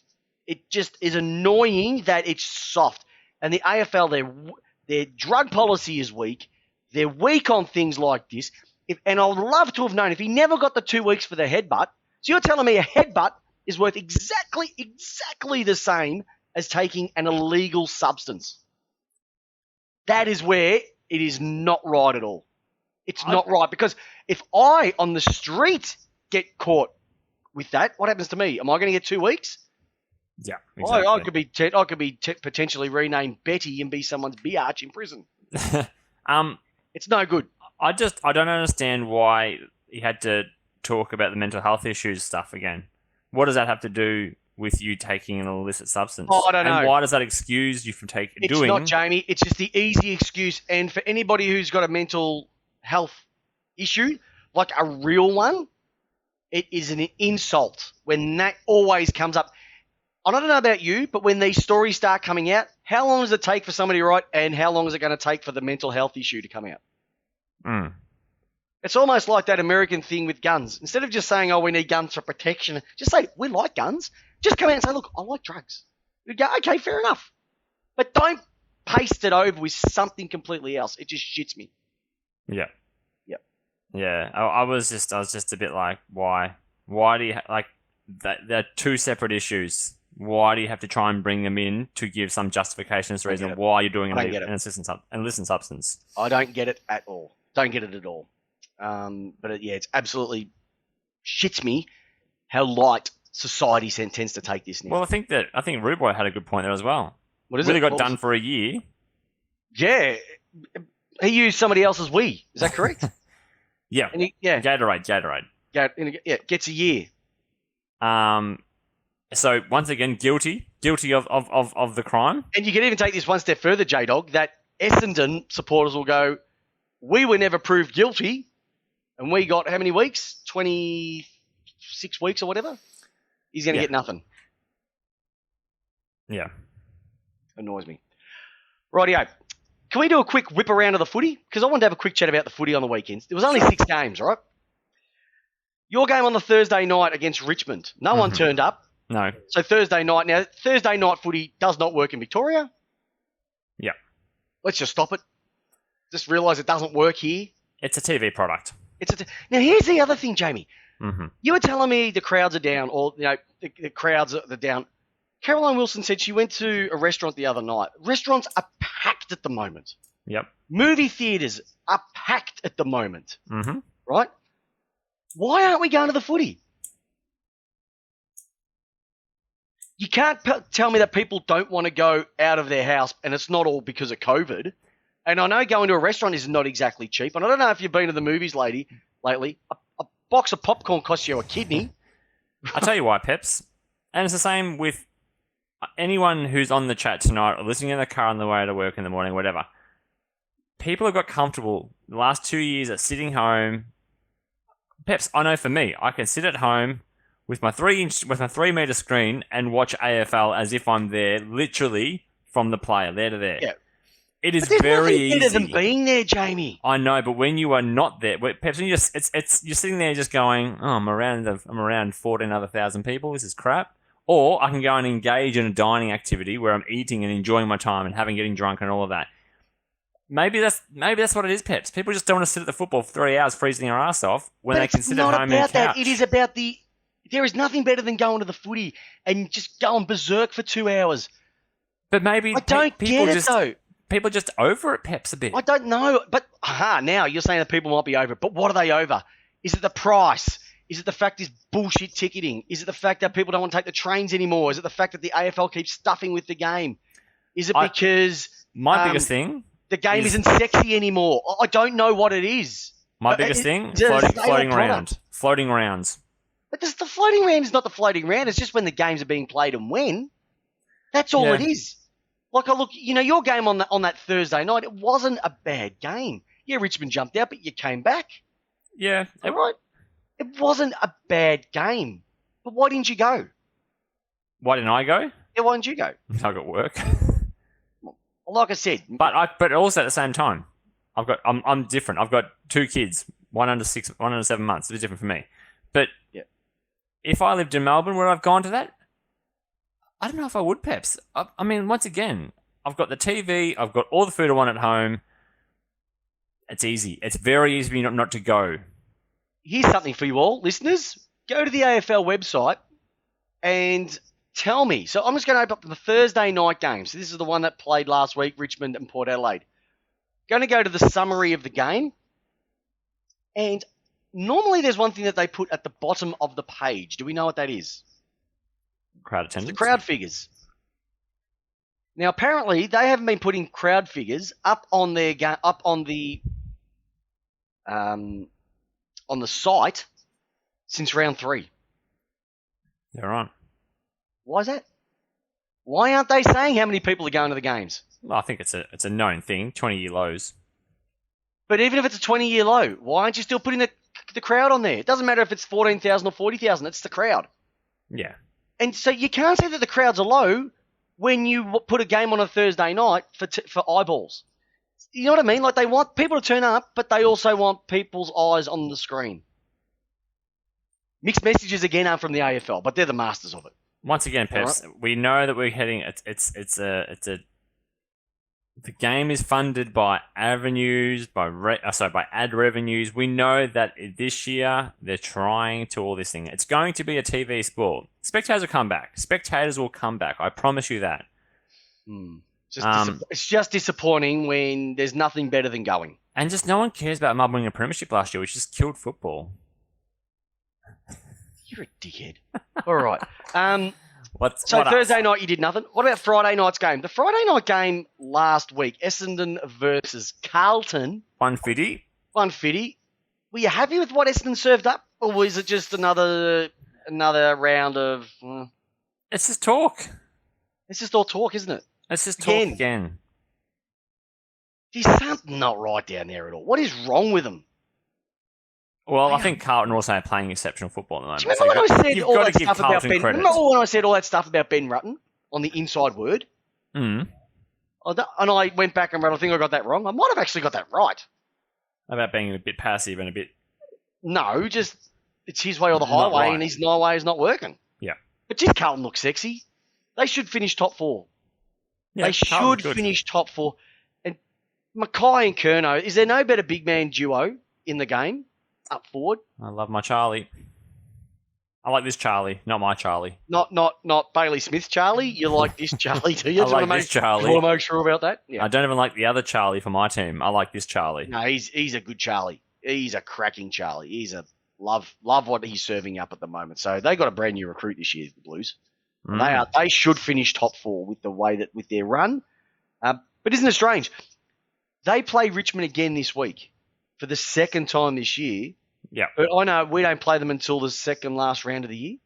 just is annoying that it's soft. And the AFL, their drug policy is weak. They're weak on things like this. And I would love to have known if he never got the 2 weeks for the headbutt. So you're telling me a headbutt is worth exactly the same as taking an illegal substance. That is where it is not right at all. It's not right, because if I, on the street, get caught with that, what happens to me? Am I going to get 2 weeks? Yeah, exactly. I could be potentially renamed Betty and be someone's biatch in prison. It's no good. I don't understand why he had to talk about the mental health issues stuff again. What does that have to do with you taking an illicit substance? Oh, I don't know. And why does that excuse you from doing? It's not, Jamie. It's just the easy excuse. And for anybody who's got a mental health issue, like a real one, it is an insult when that always comes up. I don't know about you, but when these stories start coming out, how long does it take for somebody to write, and how long is it going to take for the mental health issue to come out? It's almost like that American thing with guns. Instead of just saying, we need guns for protection, just say, we like guns. Just come out and say, look, I like drugs. You go, okay, fair enough. But don't paste it over with something completely else. It just shits me. Yeah. Yep. Yeah. I was just a bit like, why? Why do you, they're 2 separate issues. Why do you have to try and bring them in to give some justification as to reason why you're doing an illicit substance? I don't get it at all. Don't get it at all. But it's absolutely shits me how light society tends to take this now. Well, I think Rude Boy had a good point there as well. What is really it? Got done for a year. Yeah. He used somebody else's wee. Is that correct? Yeah. And Gatorade. Yeah, gets a year. So once again, guilty of the crime. And you can even take this one step further, J-Dog, that Essendon supporters will go, we were never proved guilty, and we got how many weeks? 26 weeks or whatever? He's going to get nothing. Yeah. Annoys me. Rightio. Can we do a quick whip around of the footy? Because I wanted to have a quick chat about the footy on the weekends. There was only 6 games, right? Your game on the Thursday night against Richmond. No one turned up. No. So Thursday night. Now, Thursday night footy does not work in Victoria. Yeah. Let's just stop it. Just realise it doesn't work here. It's a TV product. Now, here's the other thing, Jamie. Mm-hmm. You were telling me the crowds are down, or the crowds are down. Caroline Wilson said she went to a restaurant the other night. Restaurants are packed at the moment. Yep. Movie theatres are packed at the moment. Mm-hmm. Right? Why aren't we going to the footy? You can't tell me that people don't want to go out of their house, and it's not all because of COVID. And I know going to a restaurant is not exactly cheap. And I don't know if you've been to the movies lately. A box of popcorn costs you a kidney. I'll tell you why, Peps. And it's the same with anyone who's on the chat tonight or listening in the car on the way to work in the morning, whatever. People have got comfortable the last 2 years at sitting home. Peps, I know for me, I can sit at home with my 3 meter screen and watch AFL as if I'm there, literally from the player, there to there. Yeah. It is very easy. Better than being there, Jamie. I know, but when you are not there, perhaps you're sitting there just going, "Oh, I'm around 14 other thousand people. This is crap." Or I can go and engage in a dining activity where I'm eating and enjoying my time and getting drunk and all of that. Maybe that's what it is, Peps. People just don't want to sit at the football for 3 hours freezing their ass off when they can sit at home on a couch. It is about there is nothing better than going to the footy and just going berserk for 2 hours. But maybe people are just over it, Peps, a bit. I don't know. But, now you're saying that people might be over it. But what are they over? Is it the price? Is it the fact it's bullshit ticketing? Is it the fact that people don't want to take the trains anymore? Is it the fact that the AFL keeps stuffing with the game? Is it because... My biggest thing... The game isn't sexy anymore. I don't know what it is. My biggest thing? Floating around. Floating rounds. But the floating round is not the floating round. It's just when the games are being played and when. That's all it is. Like, your game on that Thursday night, it wasn't a bad game. Yeah, Richmond jumped out, but you came back. Yeah. All right. It wasn't a bad game. But why didn't you go? Why didn't I go? Yeah, why didn't you go? I got work. Like I said. But also at the same time, I'm different. I've got 2 kids, one under 6, one under 7 months. It's different for me. But if I lived in Melbourne, would I have gone to that? I don't know if I would, Peps. I mean, once again, I've got the TV, I've got all the food I want at home. It's easy. It's very easy for me not to go. Here's something for you all, listeners. Go to the AFL website and tell me. So I'm just going to open up the Thursday night game. So this is the one that played last week, Richmond and Port Adelaide. Going to go to the summary of the game. And normally there's one thing that they put at the bottom of the page. Do we know what that is? Crowd attendance. The crowd figures. Now, apparently, they haven't been putting crowd figures up on the site since round 3. They're on. Why is that? Why aren't they saying how many people are going to the games? Well, I think it's a known thing. 20-year lows. But even if it's a 20-year low, why aren't you still putting the crowd on there? It doesn't matter if it's 14,000 or 40,000. It's the crowd. Yeah. And so you can't say that the crowds are low when you put a game on a Thursday night for eyeballs. You know what I mean? Like, they want people to turn up, but they also want people's eyes on the screen. Mixed messages again are from the AFL, but they're the masters of it. Once again, Peps, we know that we're heading. The game is funded by avenues, by ad revenues. We know that this year they're trying to all this thing. It's going to be a TV sport. Spectators will come back. Spectators will come back. I promise you that. It's just disappointing when there's nothing better than going. And just no one cares about Melbourne winning a premiership last year, which just killed football. You're a dickhead. All right. What Thursday else? night you did nothing. What about Friday night's game? The Friday night game last week, Essendon versus Carlton. 150. 150. Were you happy with what Essendon served up, or was it just another round of? It's just talk. It's just all talk, isn't it? It's just talk again. There's something not right down there at all. What is wrong with them? Well, I think Carlton also are playing exceptional football at the moment. Do you remember when I said all that stuff about Ben? Credit. Remember when I said all that stuff about Ben Rutten on the inside word? Mm. And I went back and read, I think I got that wrong. I might have actually got that right. About being a bit passive and a bit... No, just it's his way or the highway, and his way is not working. Yeah. But just Carlton looks sexy. They should finish top 4. Yeah, they should finish top 4. And Mackay and Curnow, is there no better big man duo in the game up forward? I love my Charlie. I like this Charlie, not my Charlie. Not Bailey Smith Charlie. You like this Charlie, do you? I like this Charlie. You want to make sure about that? Yeah. I don't even like the other Charlie for my team. I like this Charlie. No, he's a good Charlie. He's a cracking Charlie. He's a love what he's serving up at the moment. So they got a brand new recruit this year, the Blues. They should finish top 4 with the way that with their run. But isn't it strange? They play Richmond again this week for the second time this year. Yeah. But I know we don't play them until the second last round of the year.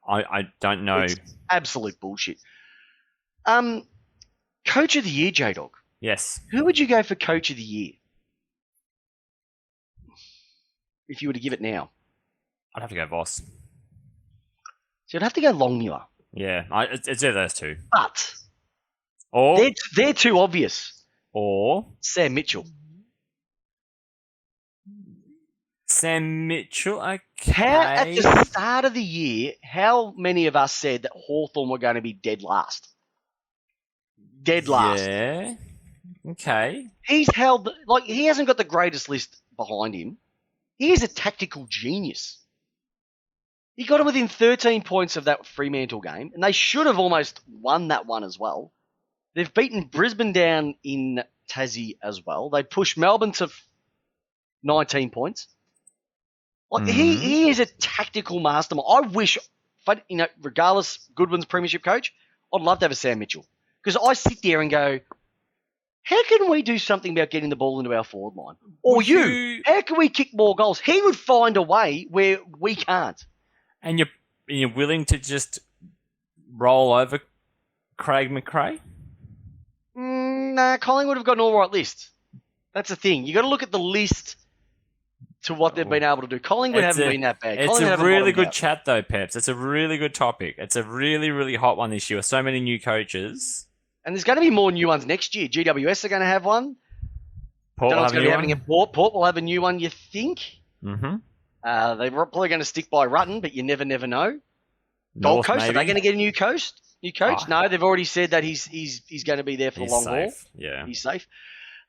I don't know. It's absolute bullshit. Coach of the year, J-Dog. Yes. Who would you go for coach of the year? If you were to give it now. I'd have to go Voss. So you'd have to go Longmuir. Yeah, it's either those two. But or they're too obvious. Or Sam Mitchell. Sam Mitchell, okay. At the start of the year, how many of us said that Hawthorn were going to be dead last? Dead last. Yeah. Okay. He hasn't got the greatest list behind him. He is a tactical genius. He got him within 13 points of that Fremantle game, and they should have almost won that one as well. They've beaten Brisbane down in Tassie as well. They pushed Melbourne to 19 points. He is a tactical mastermind. I wish, regardless, Goodwin's premiership coach, I'd love to have a Sam Mitchell. Because I sit there and go, how can we do something about getting the ball into our forward line? Or how can we kick more goals? He would find a way where we can't. And you're willing to just roll over Craig McRae? Nah, Collingwood have got an all right list. That's the thing. You got to look at the list to what they've been able to do. Collingwood haven't been that bad. It's a really good chat, though, Peps. It's a really good topic. It's a really, really hot one this year with so many new coaches. And there's going to be more new ones next year. GWS are going to have one. Port will have a new one. Port will have a new one, you think? Mm-hmm. They're probably going to stick by Rutten, but you never know. Gold Coast, maybe. Are they going to get a new coach? No, they've already said that he's going to be there for the long haul. Yeah, he's safe.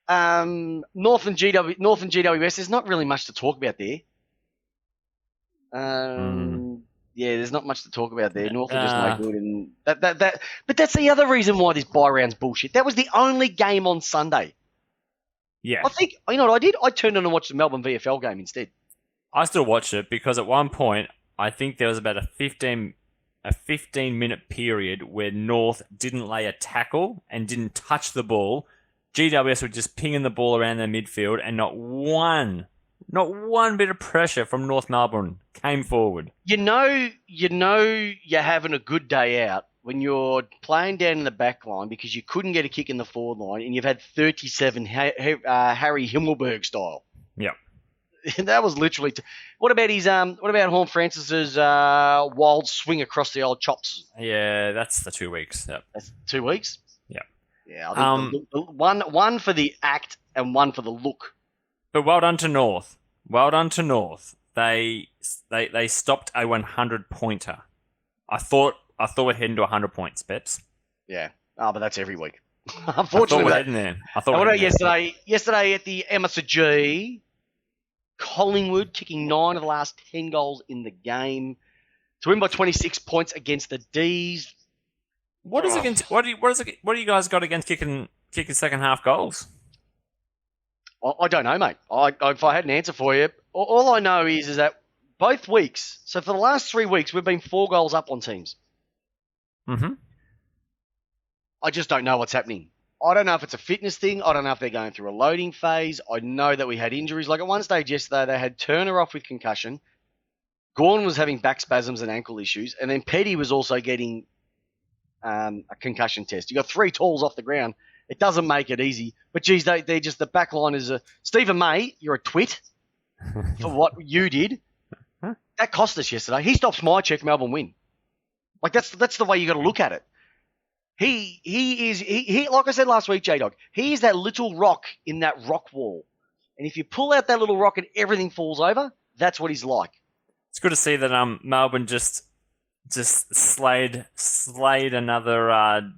North and GWS, there's not really much to talk about there. Yeah, there's not much to talk about there. North are just no good, and but that's the other reason why this bye round's bullshit. That was the only game on Sunday. Yeah, I think you know what I did. I turned on and watched the Melbourne VFL game instead. I still watched it because at one point I think there was about a 15-minute period where North didn't lay a tackle and didn't touch the ball. GWS were just pinging the ball around their midfield, and not one bit of pressure from North Melbourne came forward. You know you're having a good day out when you're playing down in the back line because you couldn't get a kick in the forward line, and you've had 37 Harry Himmelberg style. Yeah. That was literally. What about Horne-Francis's wild swing across the old chops? Yeah, that's the 2 weeks. Yep. That's 2 weeks. Yeah. Yeah. I think one for the act and one for the look. But well done to North. They stopped a 100-pointer. I thought we're heading to 100 points, Peps. Yeah. Oh, but that's every week. Unfortunately, we're heading there. What about yesterday? Yesterday at the MSG. Collingwood kicking 9 of the last 10 goals in the game to win by 26 points against the D's. What do you guys got against kicking second half goals? I don't know, mate. If I had an answer for you, all I know is that both weeks. So for the last 3 weeks, we've been 4 goals up on teams. Mm-hmm. I just don't know what's happening. I don't know if it's a fitness thing. I don't know if they're going through a loading phase. I know that we had injuries. Like at one stage yesterday, they had Turner off with concussion. Gawn was having back spasms and ankle issues, and then Petty was also getting a concussion test. You got 3 talls off the ground. It doesn't make it easy. But, geez, they're just the back line is a... Stephen May, you're a twit for what you did. That cost us yesterday. He stops my check, Melbourne win. Like, that's the way you got to look at it. He is like I said last week, J-Dog, he is that little rock in that rock wall. And if you pull out that little rock and everything falls over, that's what he's like. It's good to see that Melbourne just slayed another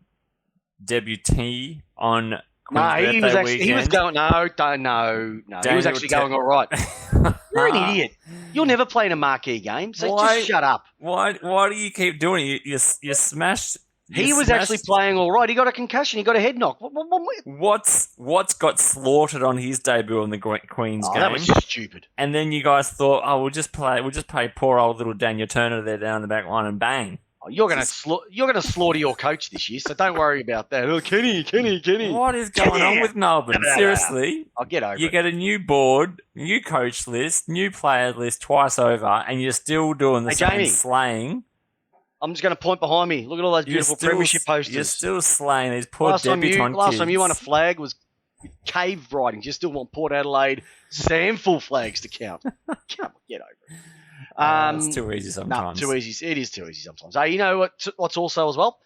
debutee on Queen's birthday weekend. He was going no. He was actually going all right. You're an idiot. You'll never play in a marquee game, so just shut up. Why do you keep doing it? You smashed. He was actually playing all right. He got a concussion. He got a head knock. What's got slaughtered on his debut in the Queen's game? That was just stupid. And then you guys thought, we'll just play poor old little Daniel Turner there down the back line, and bang. Oh, you're gonna slaughter your coach this year, so don't worry about that. Oh, Kenny. What is going on with Melbourne? Seriously, I'll get over it. You get a new board, new coach list, new player list twice over, and you're still doing the same Jamie, slaying. I'm just going to point behind me. Look at all those beautiful premiership posters. You're still slaying these poor debutant kids. Last time you won a flag was cave writings. You still want Port Adelaide SAMFL flags to count. Come on, get over it. It's too easy sometimes. No, too easy. It is too easy sometimes. You know what's also as well?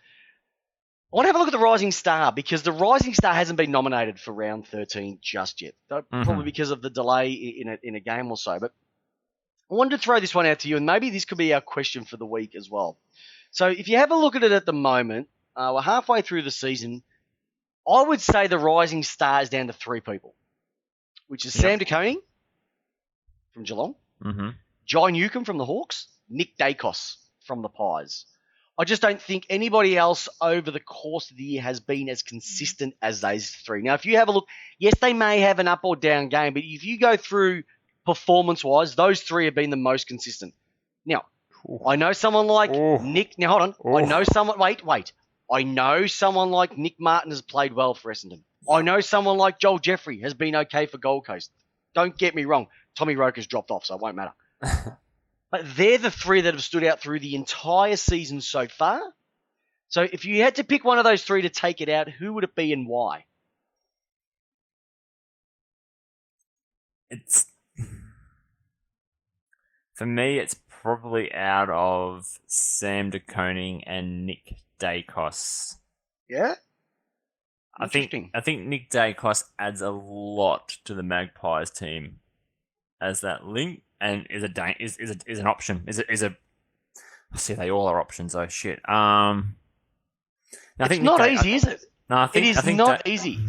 I want to have a look at the Rising Star because the Rising Star hasn't been nominated for round 13 just yet. Probably because of the delay in a game or so. But I wanted to throw this one out to you, and maybe this could be our question for the week as well. So if you have a look at it at the moment, we're halfway through the season. I would say the Rising Star is down to 3 people, which is Sam De Koning from Geelong, Jai Newcombe from the Hawks, Nick Dacos from the Pies. I just don't think anybody else over the course of the year has been as consistent as those 3. Now, if you have a look, yes, they may have an up or down game, but if you go through performance-wise, those 3 have been the most consistent. Now, I know someone like Nick... Now, hold on. I know someone... Wait. I know someone like Nick Martin has played well for Essendon. I know someone like Joel Jeffrey has been okay for Gold Coast. Don't get me wrong. Tommy Roker's dropped off, so it won't matter. But they're the 3 that have stood out through the entire season so far. So if you had to pick one of those 3 to take it out, who would it be and why? For me, it's probably out of Sam De Koning and Nick Dacos. Yeah? I think Nick Dacos adds a lot to the Magpies team as that link and is an option. I see they all are options though. Shit. It's not easy, is it? No, it is not easy.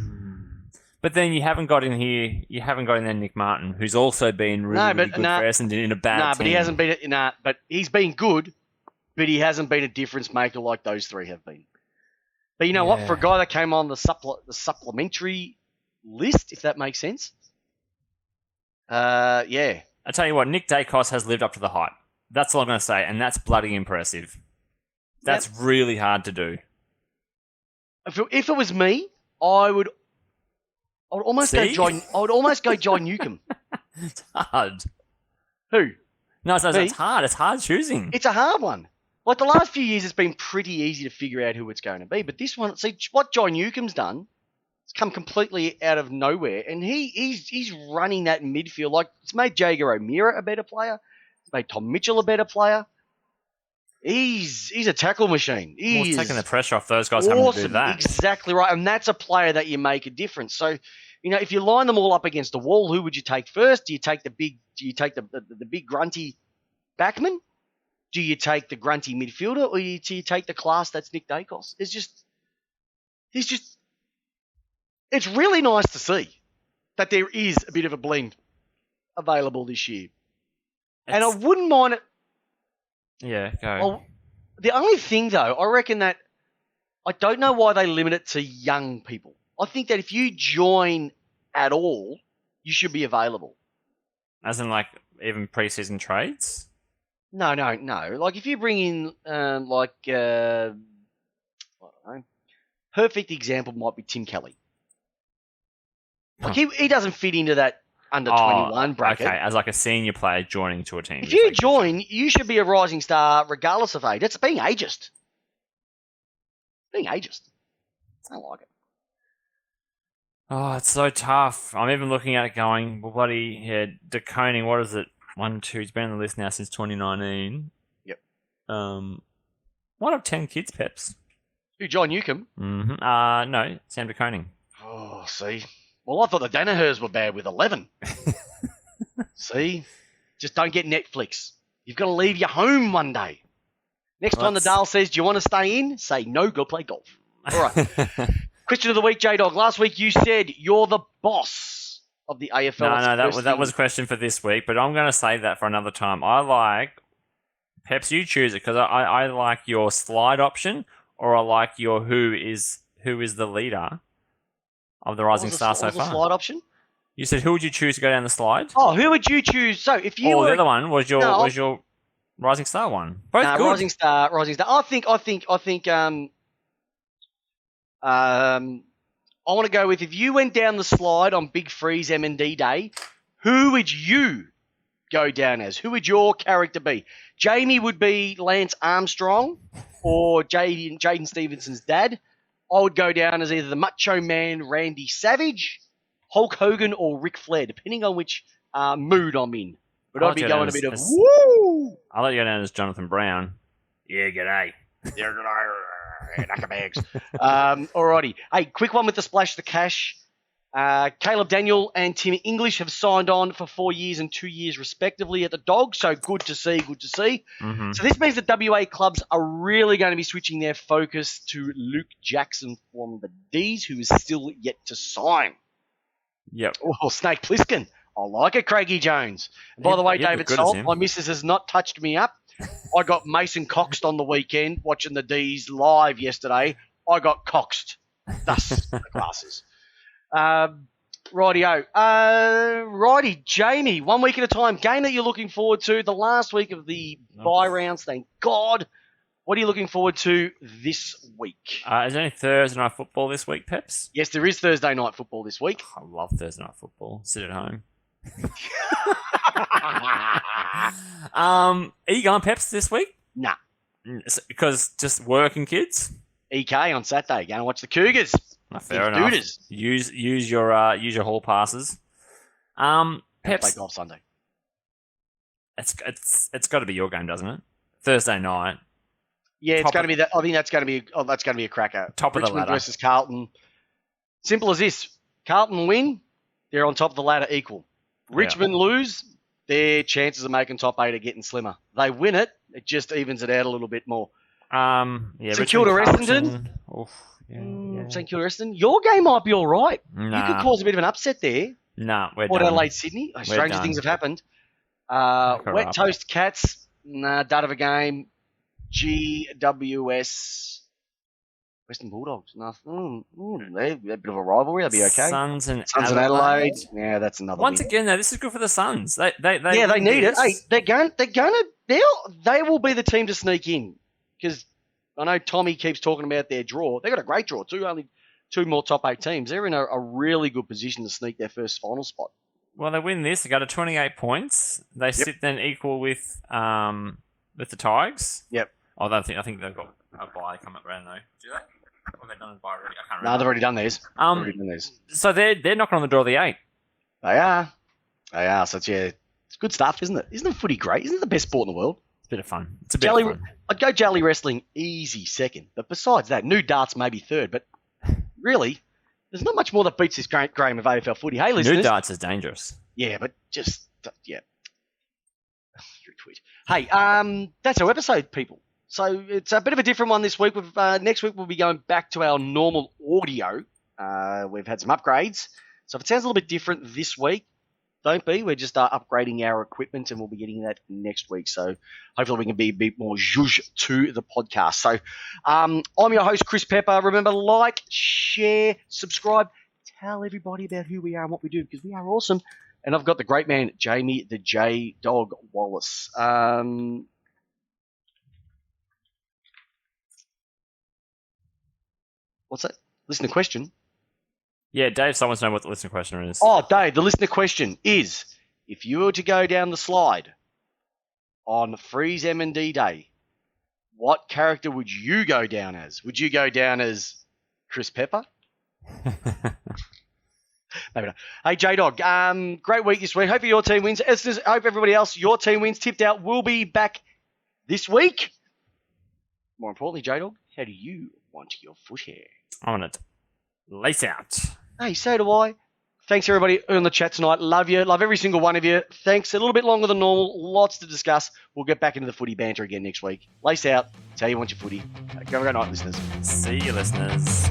But then you haven't got in there Nick Martin, who's also been really good for Essendon in a bad team. But he hasn't been. But he's been good, but he hasn't been a difference maker like those 3 have been. But you know what? For a guy that came on the supplementary list, if that makes sense, yeah. I tell you what, Nick Dacos has lived up to the hype. That's all I'm going to say, and that's bloody impressive. That's really hard to do. If it was me, I would almost go Jai Newcombe. It's hard. Who? No, it's hard. It's hard choosing. It's a hard one. Like the last few years, it's been pretty easy to figure out who it's going to be. But this one, see what Jai Newcombe's done. It's come completely out of nowhere, and he's running that midfield like it's made Jaeger O'Meara a better player. It's made Tom Mitchell a better player. He's a tackle machine. He's taking the pressure off those guys having to do that. Exactly right, and that's a player that you make a difference. So, you know, if you line them all up against the wall, who would you take first? Do you take the big grunty backman? Do you take the grunty midfielder, or do you take the class that's Nick Dacos? It's really nice to see that there is a bit of a blend available this year. And I wouldn't mind it. Yeah, go. Well, the only thing, though, I reckon that I don't know why they limit it to young people. I think that if you join at all, you should be available. As in, like, even pre-season trades? No. Like, if you bring in, I don't know, perfect example might be Tim Kelly. Like, he doesn't fit into that under 21 bracket. Okay, as like a senior player joining to a team. If you join, you should be a rising star regardless of age. It's being ageist. I don't like it. Oh, it's so tough. I'm even looking at it going, well, bloody, DeConing, what is it? 1, 2, he's been on the list now since 2019. Yep. 1 of 10 kids, Peps. Who, John Newcomb? Mm-hmm. No, Sam DeConing. Oh, see. Well, I thought the Danahers were bad with 11. See? Just don't get Netflix. You've got to leave your home one day. Next time Nadal says, do you want to stay in? Say, no, go play golf. All right. Question of the week, J-Dog. Last week you said you're the boss of the AFL. No, that was a question for this week, but I'm going to save that for another time. Peps, you choose it, because I like your slide option, or I like your who is the leader of the Rising Star so far. What was the slide option? You said, who would you choose to go down the slide? Oh, who would you choose? So if you the other one was your Rising Star one. Both good. Rising Star. I think. I want to go with, if you went down the slide on Big Freeze M&D Day, who would you go down as? Who would your character be? Jamie would be Lance Armstrong or Jaden Stevenson's dad. I would go down as either the Macho Man Randy Savage, Hulk Hogan, or Ric Flair, depending on which mood I'm in. But I'd be going a bit of woo! I'll let you go down as Jonathan Brown. Yeah, g'day. Knuckerbags. Alrighty. Hey, quick one with the splash the cash. Caleb Daniel and Tim English have signed on for 4 years and 2 years respectively at the Dogs, so good to see. Mm-hmm. So this means that WA clubs are really going to be switching their focus to Luke Jackson from the D's, who is still yet to sign. Yep. Oh, Snake Plissken. I like it, Craigie Jones. And by the way, David Salt, my missus has not touched me up. I got Mason Cox'd on the weekend watching the D's live yesterday. I got Cox'd. Thus the glasses. Rightio. Righty, Jamie, 1 week at a time. Game that you're looking forward to. The last week of the bye rounds, thank God. What are you looking forward to this week? Is there any Thursday night football this week, Peps? Yes, there is Thursday night football this week. I love Thursday night football. Sit at home. Are you going Peps this week? Nah. Because just work and kids? EK on Saturday. Going to watch the Cougars. Fair enough. Dooders. Use your hall passes. Peps. Play golf Sunday. It's got to be your game, doesn't it? Thursday night. Yeah, it's going to be that. I think that's going to be a cracker. Top of the ladder versus Carlton. Simple as this: Carlton win, they're on top of the ladder equal. Richmond lose, their chances of making top 8 are getting slimmer. They win it, it just evens it out a little bit more. St Kilda Essendon. St Kilda Essendon. Your game might be all right. Nah. You could cause a bit of an upset there. Nah, we're Port done. Adelaide, Sydney. Stranger things have happened. Wet Toast Cats. Nah, dud of a game. GWS. Western Bulldogs. Nothing. They're a bit of a rivalry. They'll be okay. Suns and Adelaide. Yeah, that's another. Once again, though, this is good for the Suns. They need it. Hey, they will be the team to sneak in, because I know Tommy keeps talking about their draw. They got a great draw too. Only 2 more top 8 teams. They're in a really good position to sneak their first final spot. Well, they win this. They go to 28 points. They sit then equal with the Tigers. Yep. Oh, I think they've got a bye coming around though. Do they? Or have they done a bye already? I can't remember. No, they've already done these. So they're knocking on the door of the 8. They are. So it's good stuff, isn't it? Isn't footy great? Isn't it the best sport in the world? It's a bit of fun. It's a bit of fun. I'd go Jelly Wrestling easy second. But besides that, New Darts maybe third. But really, there's not much more that beats this great game of AFL footy. Hey, listeners. New Darts is dangerous. Yeah, but you're a twit. Hey, that's our episode, people. So it's a bit of a different one this week. Next week we'll be going back to our normal audio. We've had some upgrades. So if it sounds a little bit different this week, don't be. We're just upgrading our equipment, and we'll be getting that next week. So hopefully we can be a bit more zhuzh to the podcast. So I'm your host, Chris Pepper. Remember, like, share, subscribe. Tell everybody about who we are and what we do, because we are awesome. And I've got the great man, Jamie the J-Dog Wallis. What's that? Listen to question. Yeah, Dave, someone's know what the listener question is. Oh, Dave, the listener question is, if you were to go down the slide on Freeze M&D Day, what character would you go down as? Would you go down as Chris Pepper? Maybe not. Hey, J-Dog, great week this week. Hope your team wins. I hope everybody else, your team wins. Tipped out. We'll be back this week. More importantly, J-Dog, how do you want your foot hair? I want it lace out. Hey, so do I. Thanks, everybody, on the chat tonight. Love you. Love every single one of you. Thanks. A little bit longer than normal. Lots to discuss. We'll get back into the footy banter again next week. Lace out. That's how you want your footy. Have a great night, listeners. See you, listeners.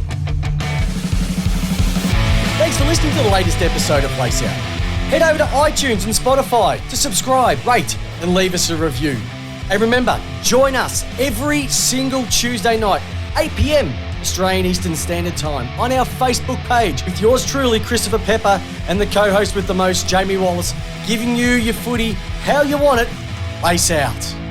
Thanks for listening to the latest episode of Lace Out. Head over to iTunes and Spotify to subscribe, rate, and leave us a review. And remember, join us every single Tuesday night, 8 p.m. Australian Eastern Standard Time, on our Facebook page with yours truly, Christopher Pepper, and the co-host with the most, Jamie Wallis, giving you your footy how you want it. Lace out.